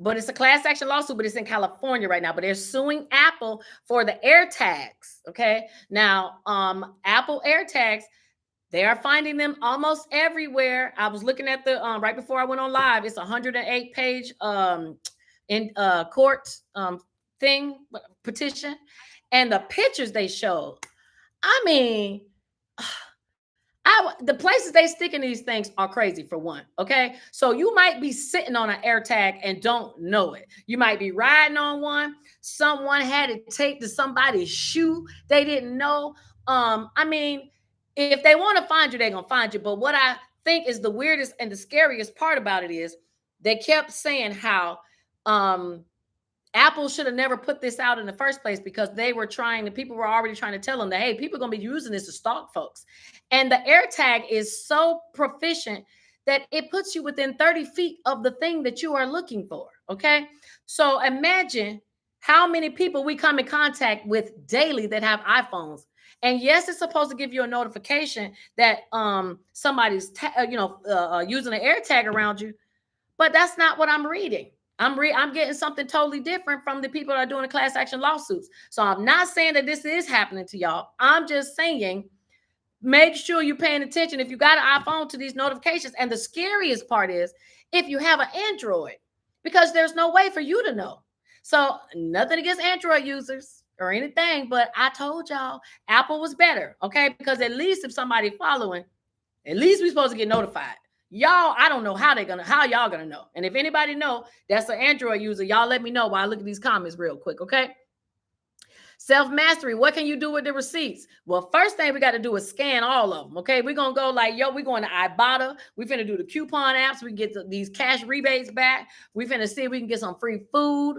A: but it's a class action lawsuit, but it's in California right now. But they're suing Apple for the AirTags. Okay. Now, Apple AirTags, they are finding them almost everywhere. I was looking at the right before I went on live. It's a 108-page in court thing petition, and the pictures they showed. I mean, the places they stick in these things are crazy for one. Okay. So you might be sitting on an AirTag and don't know it. You might be riding on one. Someone had it taped to somebody's shoe. They didn't know. I mean, if they want to find you, they're going to find you. But what I think is the weirdest and the scariest part about it is they kept saying how, Apple should have never put this out in the first place because people were already trying to tell them that, hey, people are going to be using this to stalk folks. And the AirTag is so proficient that it puts you within 30 feet of the thing that you are looking for. Okay. So imagine how many people we come in contact with daily that have iPhones. And yes, it's supposed to give you a notification that somebody's using an AirTag around you, but that's not what I'm reading. I'm getting something totally different from the people that are doing the class action lawsuits. So I'm not saying that this is happening to y'all. I'm just saying, make sure you're paying attention if you got an iPhone to these notifications. And the scariest part is if you have an Android, because there's no way for you to know. So nothing against Android users or anything, but I told y'all Apple was better, okay? Because at least if somebody following, at least we're supposed to get notified. Y'all, I don't know how y'all gonna know. And if anybody know that's an Android user, y'all let me know while I look at these comments real quick, okay? Self-mastery, what can you do with the receipts? Well, first thing we got to do is scan all of them, okay? We're going to go like, we're going to Ibotta. We're finna do the coupon apps. We can get these cash rebates back. We finna see if we can get some free food.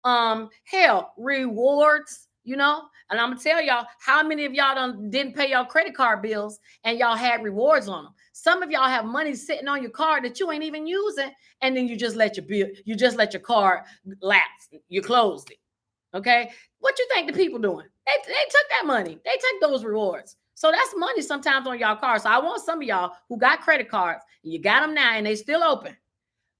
A: Hell, rewards, And I'm going to tell y'all how many of y'all didn't pay y'all credit card bills and y'all had rewards on them. Some of y'all have money sitting on your card that you ain't even using, and then you just let your card lapse. You closed it. Okay. What you think the people doing? They took that money. They took those rewards. So that's money sometimes on y'all cards. So I want some of y'all who got credit cards, and you got them now and they still open.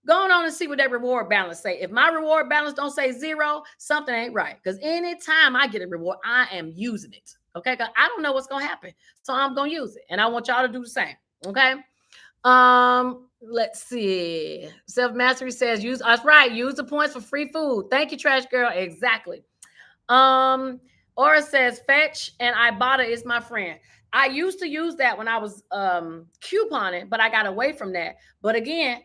A: Going on and see what that reward balance say. If my reward balance don't say 0, something ain't right. Because anytime I get a reward, I am using it. Okay. Because I don't know what's going to happen. So I'm going to use it. And I want y'all to do the same. Okay. Let's see. Self-mastery says that's right. Use the points for free food. Thank you, Trash Girl. Exactly. Aura says Fetch and Ibotta is my friend. I used to use that when I was couponing, but I got away from that. But again,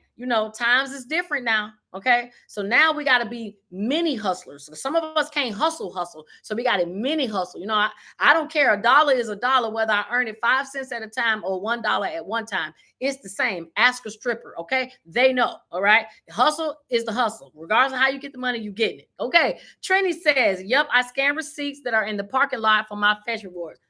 A: times is different now. Okay. So now we got to be mini hustlers. So some of us can't hustle. So we got to mini hustle. I don't care. $1 is $1, whether I earn it 5 cents at a time or $1 at one time. It's the same. Ask a stripper. Okay. They know. All right. Hustle is the hustle. Regardless of how you get the money, you getting it. Okay. Trini says, yep, I scan receipts that are in the parking lot for my Fetch rewards.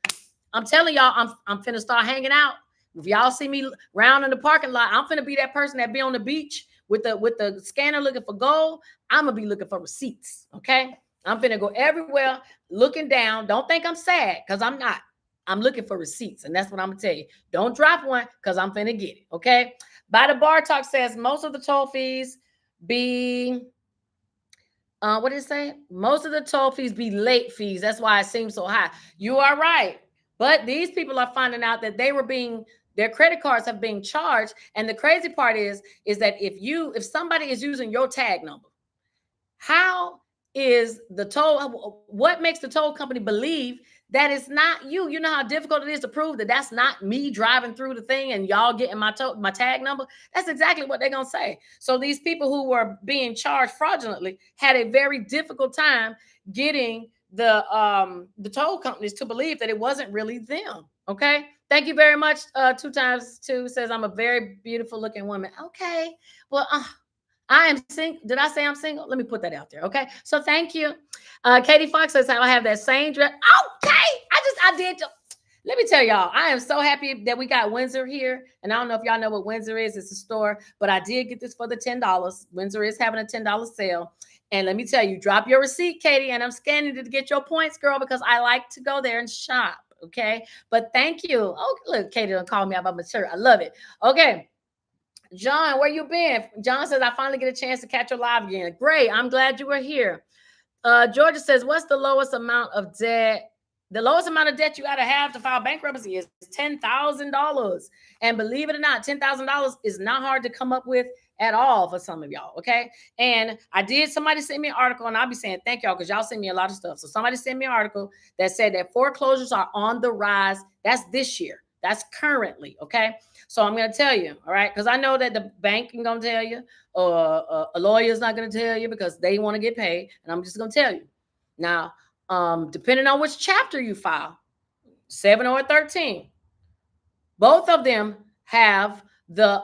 A: I'm telling y'all, I'm finna start hanging out. If y'all see me round in the parking lot, I'm finna be that person that be on the beach with the scanner looking for gold. I'm gonna be looking for receipts. Okay. I'm finna go everywhere looking down. Don't think I'm sad, because I'm not. I'm looking for receipts. And that's what I'm gonna tell you. Don't drop one, because I'm finna get it. Okay. By the Bar Talk says most of the toll fees be what did it say? Most of the toll fees be late fees. That's why it seems so high. You are right. But these people are finding out that their credit cards have been charged. And the crazy part is that if somebody is using your tag number, how is what makes the toll company believe that it's not you? You know how difficult it is to prove that that's not me driving through the thing and y'all getting my tag number? That's exactly what they're going to say. So these people who were being charged fraudulently had a very difficult time getting the toll companies to believe that it wasn't really them. Okay. Thank you very much. 2 times 2 says I'm a very beautiful looking woman. Okay. Well, I am single. Did I say I'm single? Let me put that out there. Okay. So thank you. Katie Fox says I have that same dress. Okay. I did. Let me tell y'all, I am so happy that we got Windsor here. And I don't know if y'all know what Windsor is. It's a store, but I did get this for the $10. Windsor is having a $10 sale. And let me tell you, drop your receipt, Katie, and I'm scanning it to get your points, girl, because I like to go there and shop. Okay. But thank you. Oh, look, Katie done call me out by my shirt. I love it. Okay. John, where you been? John says, I finally get a chance to catch your live again. Great. I'm glad you were here. Georgia says, what's the lowest amount of debt? The lowest amount of debt you got to have to file bankruptcy is $10,000. And believe it or not, $10,000 is not hard to come up with at all for some of y'all. Okay. And somebody sent me an article, and I'll be saying thank y'all because y'all send me a lot of stuff. So somebody sent me an article that said that foreclosures are on the rise. That's this year. That's currently. Okay. So I'm going to tell you. All right. Because I know that the bank ain't going to tell you, or a lawyer's not going to tell you because they want to get paid. And I'm just going to tell you. Now, depending on which chapter you file, 7 or 13, both of them have the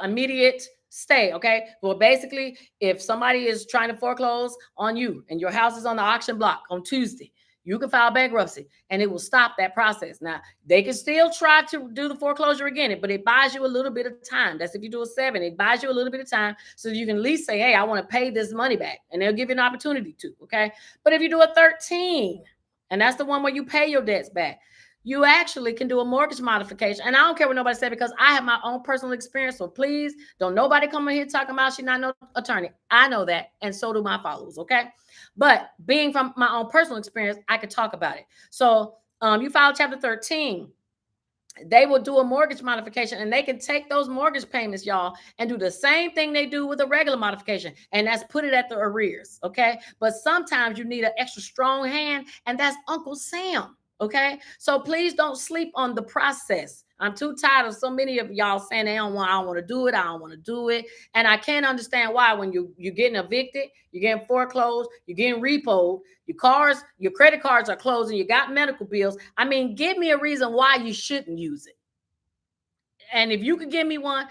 A: immediate stay. Okay. Well, basically, if somebody is trying to foreclose on you and your house is on the auction block on Tuesday, you can file bankruptcy and it will stop that process. Now, they can still try to do the foreclosure again, but it buys you a little bit of time. That's if you do a 7, it buys you a little bit of time so you can at least say, hey, I want to pay this money back, and they'll give you an opportunity to. Okay. But if you do a 13, and that's the one where you pay your debts back, you actually can do a mortgage modification. And I don't care what nobody said because I have my own personal experience. So please don't nobody come in here talking about she's not no attorney. I know that. And so do my followers. Okay. But being from my own personal experience, I could talk about it. So you file chapter 13. They will do a mortgage modification, and they can take those mortgage payments, y'all, and do the same thing they do with a regular modification. And that's put it at the arrears. Okay. But sometimes you need an extra strong hand, and that's Uncle Sam. Okay. So please don't sleep on the process. I'm too tired of so many of y'all saying I don't want to do it. I don't want to do it. And I can't understand why when you're getting evicted, you're getting foreclosed, you're getting repoed, your credit cards are closing, you got medical bills. I mean, give me a reason why you shouldn't use it. And if you could give me one,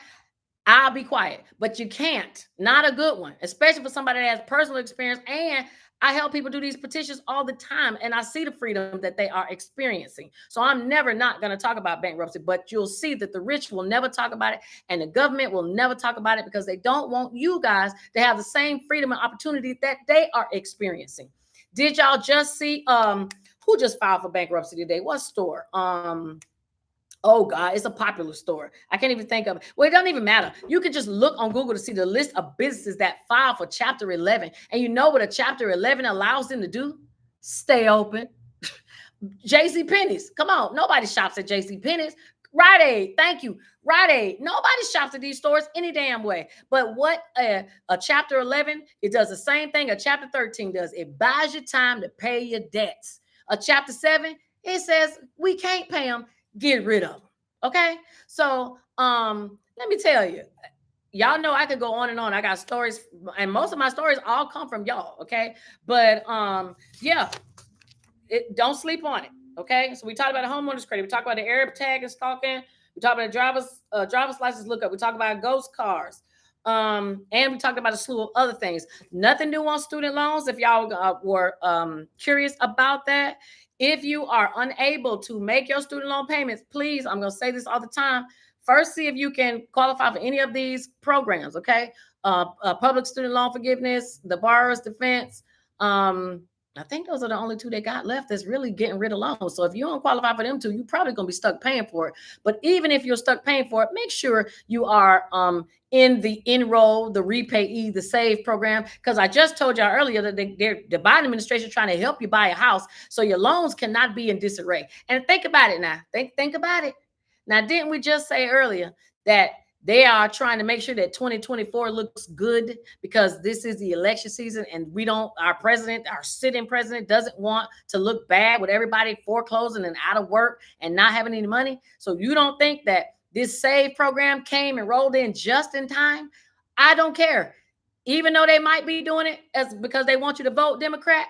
A: I'll be quiet. But you can't. Not a good one, especially for somebody that has personal experience. And I help people do these petitions all the time, and I see the freedom that they are experiencing. So I'm never not going to talk about bankruptcy, but you'll see that the rich will never talk about it, and the government will never talk about it because they don't want you guys to have the same freedom and opportunity that they are experiencing. Did y'all just see who just filed for bankruptcy today? What store? Oh God, it's a popular store. I can't even think of it. Well, it doesn't even matter. You can just look on Google to see the list of businesses that file for Chapter 11. And you know what a Chapter 11 allows them to do? Stay open. JC Penney's. Come on. Nobody shops at JC Penney's. Rite Aid. Thank you. Rite Aid. Nobody shops at these stores any damn way. But what a Chapter 11, it does the same thing a Chapter 13 does. It buys you time to pay your debts. A Chapter 7, it says we can't pay them. Get rid of them. Okay. So let me tell you, y'all know I could go on and on. I got stories, and most of my stories all come from y'all. Okay. But yeah, don't sleep on it. Okay. So we talked about a homeowner's credit. We talked about the Arab tag and stalking. We talked about a driver's license lookup. We talked about ghost cars. And we talked about a slew of other things. Nothing new on student loans. If y'all were curious about that, if you are unable to make your student loan payments, please, I'm going to say this all the time. First, see if you can qualify for any of these programs. Okay. Public student loan forgiveness, the borrower's defense. I think those are the only 2 they got left that's really getting rid of loans. So if you don't qualify for them 2, you're probably going to be stuck paying for it. But even if you're stuck paying for it, make sure you are in the enroll, the repay, the save program. Because I just told y'all earlier that the Biden administration is trying to help you buy a house. So your loans cannot be in disarray. And think about it now. Think about it. Now, didn't we just say earlier that they are trying to make sure that 2024 looks good because this is the election season, and our sitting president doesn't want to look bad with everybody foreclosing and out of work and not having any money. So you don't think that this SAVE program came and rolled in just in time? I don't care. Even though they might be doing it because they want you to vote Democrat,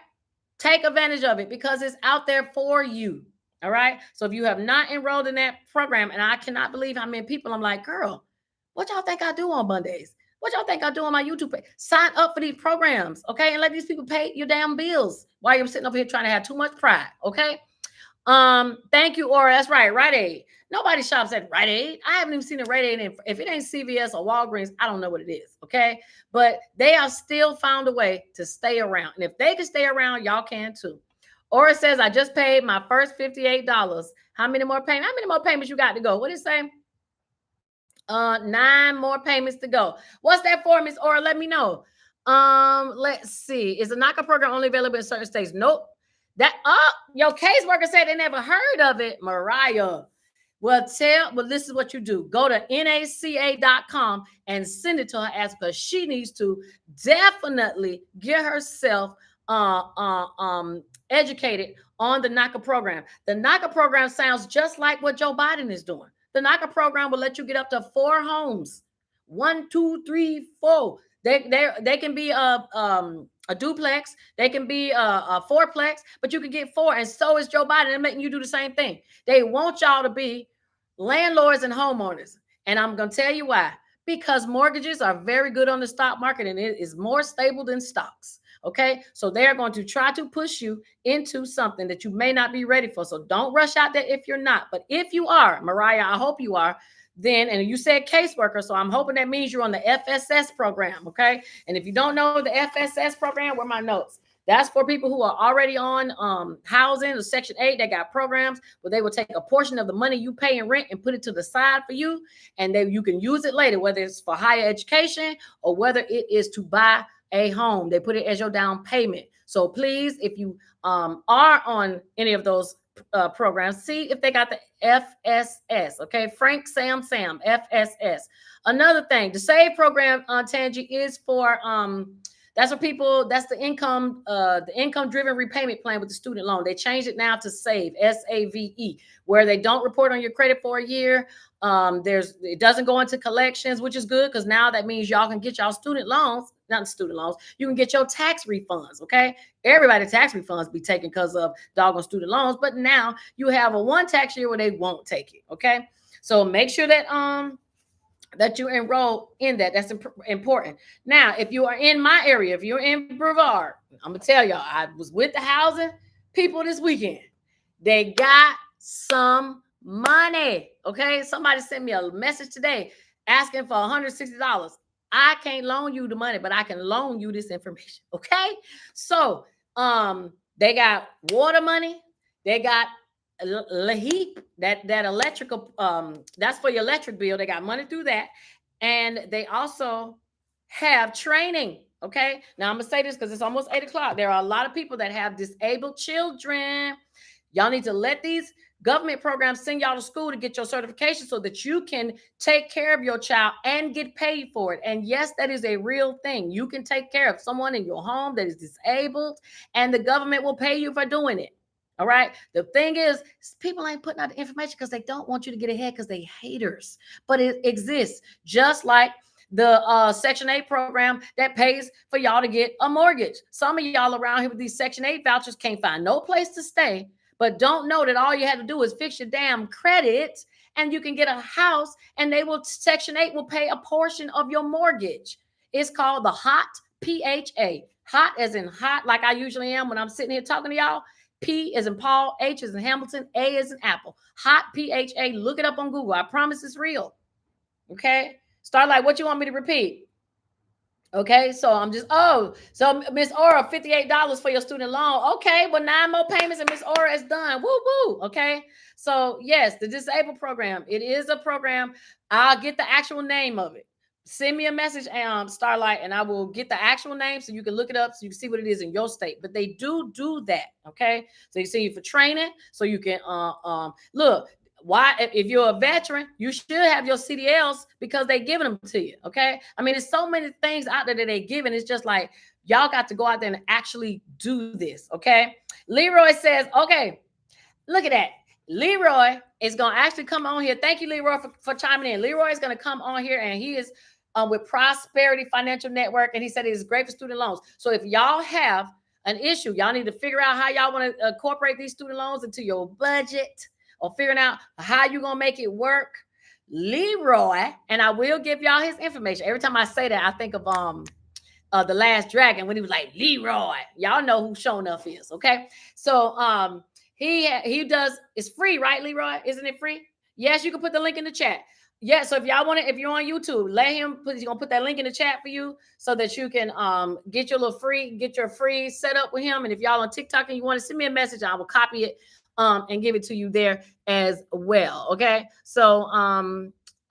A: take advantage of it because it's out there for you. All right. So if you have not enrolled in that program, and I cannot believe how many people, I'm like, girl, what y'all think I do on Mondays? What y'all think I do on my YouTube page? Sign up for these programs, okay? And let these people pay your damn bills while you're sitting up here trying to have too much pride, okay? Thank you, Aura. That's right, Rite Aid. Nobody shops at Rite Aid. I haven't even seen a Rite Aid. If it ain't CVS or Walgreens, I don't know what it is, okay? But they have still found a way to stay around. And if they can stay around, y'all can too. Or it says, I just paid my first $58. How many more payments? How many more payments you got to go? What did it say? 9 more payments to go. What's that for, Miss Aura? Let me know. Let's see. Is the NACA program only available in certain states? Nope. That your caseworker said they never heard of it, Mariah. Well, this is what you do. Go to NACA.com and send it to her as because she needs to definitely get herself educated on the NACA program. The NACA program sounds just like what Joe Biden is doing. The NACA program will let you get up to 4 homes. 1, 2, 3, 4. They can be a duplex. They can be a fourplex, but you can get 4. And so is Joe Biden. They're making you do the same thing. They want y'all to be landlords and homeowners. And I'm going to tell you why. Because mortgages are very good on the stock market and it is more stable than stocks. Okay, so they're going to try to push you into something that you may not be ready for. So don't rush out there if you're not. But if you are, Mariah, I hope you are, then, and you said caseworker, so I'm hoping that means you're on the FSS program. Okay, and if you don't know the FSS program, where are my notes? That's for people who are already on housing or Section 8. They got programs where they will take a portion of the money you pay in rent and put it to the side for you, and then you can use it later, whether it's for higher education or whether it is to buy a home. They put it as your down payment. So please, if you are on any of those programs, see if they got the FSS. Okay, Frank Sam FSS. Another thing, the SAVE program, Tangi, is for that's for people. That's the income driven repayment plan with the student loan. They changed it now to SAVE, SAVE, where they don't report on your credit for a year. It doesn't go into collections, which is good because now that means y'all can get y'all student loans, not student loans. You can get your tax refunds. Okay, everybody tax refunds be taken because of doggone student loans, but now you have a one tax year where they won't take it. Okay, so make sure that that you enroll in that. That's important. Now, if you are in my area, if you're in Brevard, I'm gonna tell y'all, I was with the housing people this weekend. They got some money. Okay, somebody sent me a message today asking for $160. I can't loan you the money, but I can loan you this information. Okay, so they got water money. They got LAHEAP, that electrical, that's for your electric bill. They got money through that. And they also have training. Okay. Now I'm gonna say this because it's almost 8 o'clock. There are a lot of people that have disabled children. Y'all need to let these government programs send y'all to school to get your certification so that you can take care of your child and get paid for it. And yes, that is a real thing. You can take care of someone in your home that is disabled, and the government will pay you for doing it. All right. The thing is, people ain't putting out the information because they don't want you to get ahead because they haters. But it exists, just like the Section 8 program that pays for y'all to get a mortgage. Some of y'all around here with these Section 8 vouchers can't find no place to stay, but don't know that all you have to do is fix your damn credit and you can get a house, and Section 8 will pay a portion of your mortgage. It's called the HOT, PHA. Hot as in hot, like I usually am when I'm sitting here talking to y'all. P as in Paul, H as in Hamilton, A as in Apple. Hot PHA. Look it up on Google. I promise it's real. Okay. Starlight, what you want me to repeat? Okay, so I'm just, so Miss Aura, $58 for your student loan. Okay, well, 9 more payments and Miss Aura is done. Woo woo. Okay, so yes, the disabled program. It is a program. I'll get the actual name of it. Send me a message, Starlight, and I will get the actual name so you can look it up so you can see what it is in your state. But they do that. Okay, so you see for training, so you can look. Why, if you're a veteran, you should have your CDLs because they're giving them to you. Okay, I mean, there's so many things out there that they're giving. It's just like y'all got to go out there and actually do this. Okay, Leroy says, okay, look at that. Leroy is going to actually come on here. Thank you, Leroy, for chiming in. Leroy is going to come on here, and he is with Prosperity Financial Network, and he said it is great for student loans. So if y'all have an issue, y'all need to figure out how y'all want to incorporate these student loans into your budget, or figuring out how you're going to make it work. Leroy, and I will give y'all his information. Every time I say that, I think of The Last Dragon when he was like, Leroy. Y'all know who Show Enough is, okay? So he does, it's free, right, Leroy? Isn't it free? Yes, you can put the link in the chat. Yeah, so if y'all want to, if you're on YouTube, let him put, he's gonna put that link in the chat for you so that you can get your free setup with him. And if y'all on TikTok and you want to send me a message, I will copy it and give it to you there as well. Okay. So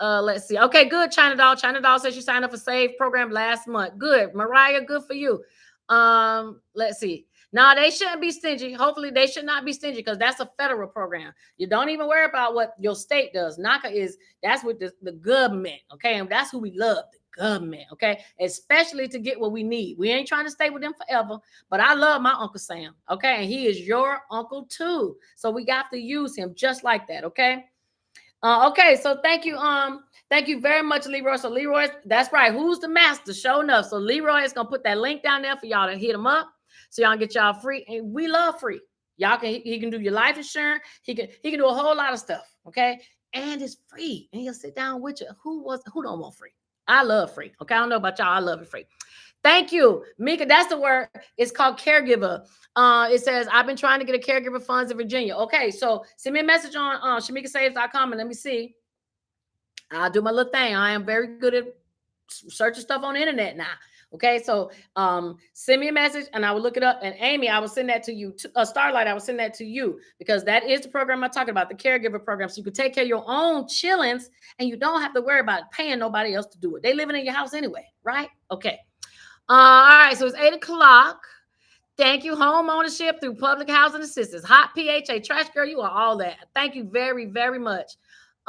A: let's see. Okay, good. China Doll. China Doll says you signed up for Save program last month. Good. Mariah, good for you. Let's see. Now they shouldn't be stingy. Hopefully they should not be stingy because that's a federal program. You don't even worry about what your state does. NACA is, that's what the government, okay? And that's who we love, the government, okay? Especially to get what we need. We ain't trying to stay with them forever, but I love my Uncle Sam, okay? And he is your uncle too. So we got to use him just like that, okay? Okay, so thank you very much, Leroy. So Leroy, that's right. Who's the master? Show enough. So Leroy is gonna put that link down there for y'all to hit him up, so y'all get y'all free. And we love free. Y'all can he can do your life insurance. He can do a whole lot of stuff. Okay, and it's free. And he'll sit down with you. Who don't want free? I love free. Okay, I don't know about y'all. I love it free. Thank you, Mika. That's the word. It's called caregiver. It says, I've been trying to get a caregiver funds in Virginia. Okay, so send me a message on shamikasaves.com and let me see. I'll do my little thing. I am very good at searching stuff on the internet now. Okay, so send me a message and I will look it up. And Amy, I will send that to you. Starlight, I will send that to you because that is the program I'm talking about, the caregiver program. So you can take care of your own chillings and you don't have to worry about paying nobody else to do it. They living in your house anyway, right? Okay. All right, so it's 8 o'clock. Thank you, home ownership through public housing assistance. Hot PHA, trash girl, you are all that. Thank you very, very much.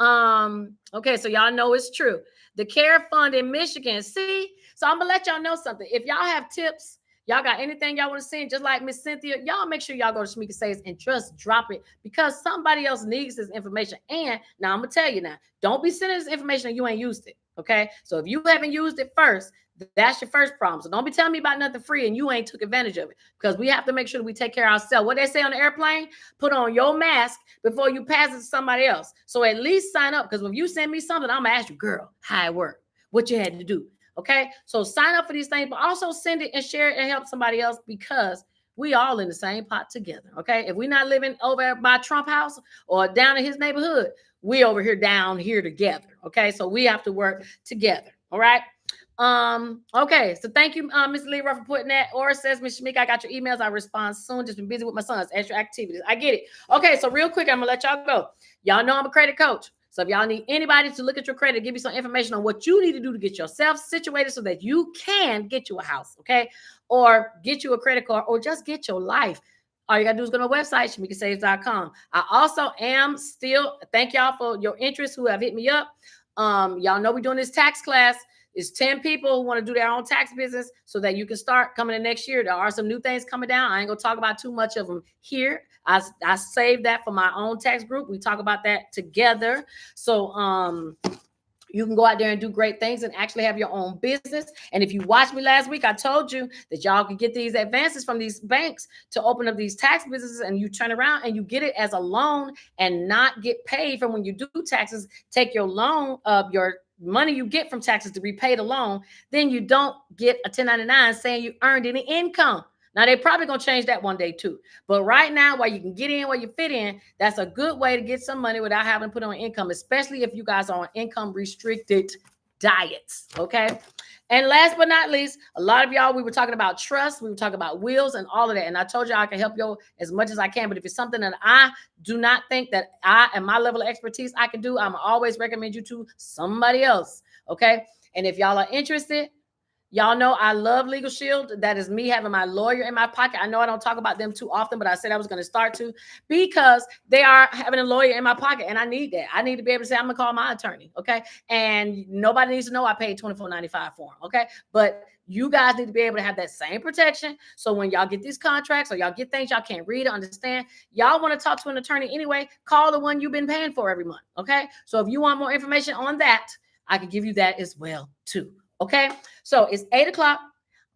A: Okay, so y'all know it's true. The Care Fund in Michigan. See, so I'm gonna let y'all know something. If y'all have tips, y'all got anything y'all want to send, just like Miss Cynthia, y'all make sure y'all go to Shamika Saves and just drop it because somebody else needs this information. And now I'm gonna tell you now, don't be sending this information and you ain't used it. Okay, so if you haven't used it first, that's your first problem. So don't be telling me about nothing free and you ain't took advantage of it because we have to make sure that we take care of ourselves. What they say on the airplane, put on your mask before you pass it to somebody else. So at least sign up because when you send me something, I'm gonna ask you, girl, how it worked, what you had to do. Okay, so sign up for these things, but also send it and share it and help somebody else because we all in the same pot together. Okay, if we're not living over by Trump house or down in his neighborhood, we over here down here together. Okay, so we have to work together. All right. Okay, so thank you, Mr. Leroy, for putting that. Or says, Miss Shamika, I got your emails. I'll respond soon. Just been busy with my sons, extra activities. I get it. Okay, so real quick, I'm gonna let y'all go. Y'all know I'm a credit coach. So if y'all need anybody to look at your credit, give you some information on what you need to do to get yourself situated so that you can get you a house, okay? Or get you a credit card, or just get your life. All you gotta do is go to my website, shamikasaves.com. I also am still, thank y'all for your interest who have hit me up. Y'all know we're doing this tax class. It's 10 people who want to do their own tax business so that you can start coming in next year. There are some new things coming down. I ain't gonna talk about too much of them here. I saved that for my own tax group. We talk about that together. So you can go out there and do great things and actually have your own business. And if you watched me last week, I told you that y'all can get these advances from these banks to open up these tax businesses, and you turn around and you get it as a loan and not get paid from when you do taxes. Take your loan of your money you get from taxes to repay the loan. Then you don't get a 1099 saying you earned any income. Now, they're probably going to change that one day too. But right now, while you can get in, while you fit in, that's a good way to get some money without having to put on income, especially if you guys are on income restricted diets. Okay. And last but not least, a lot of y'all, we were talking about trust. We were talking about wills and all of that. And I told you I can help you as much as I can. But if it's something that I do not think that I and my level of expertise I can do, I'm always recommend you to somebody else. Okay. And if y'all are interested, y'all know I love Legal Shield. That is me having my lawyer in my pocket. I know I don't talk about them too often, but I said I was going to start to because they are having a lawyer in my pocket, and I need that. I need to be able to say I'm going to call my attorney, okay? And nobody needs to know I paid $24.95 for them, okay? But you guys need to be able to have that same protection. So when y'all get these contracts or y'all get things y'all can't read or understand, y'all want to talk to an attorney anyway, call the one you've been paying for every month, okay? So if you want more information on that, I can give you that as well too. Okay, so it's 8 o'clock.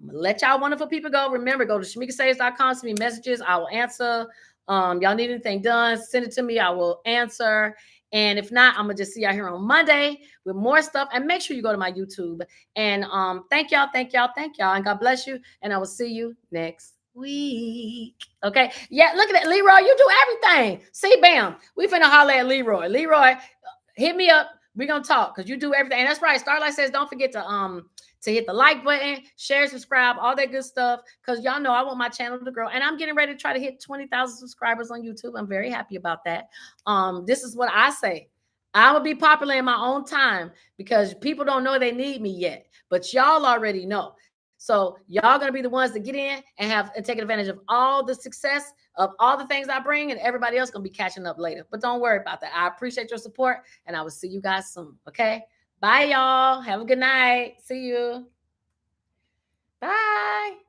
A: I'm gonna let y'all wonderful people go. Remember, go to shamikasaves.com, send me messages. I will answer. Y'all need anything done, send it to me. I will answer. And if not, I'm gonna just see y'all here on Monday with more stuff. And make sure you go to my YouTube. And thank y'all, thank y'all, thank y'all. And God bless you. And I will see you next week. Okay. Yeah, look at that. Leroy, you do everything. See, bam. We finna holler at Leroy. Leroy, hit me up. We're gonna talk because you do everything. And that's right. Starlight says, don't forget to hit the like button, share, subscribe, all that good stuff. Because y'all know I want my channel to grow. And I'm getting ready to try to hit 20,000 subscribers on YouTube. I'm very happy about that. This is what I say. I will be popular in my own time because people don't know they need me yet. But y'all already know. So y'all gonna be the ones to get in and take advantage of all the success of all the things I bring, and everybody else gonna be catching up later. But don't worry about that. I appreciate your support, and I will see you guys soon. Okay. Bye, y'all. Have a good night. See you. Bye.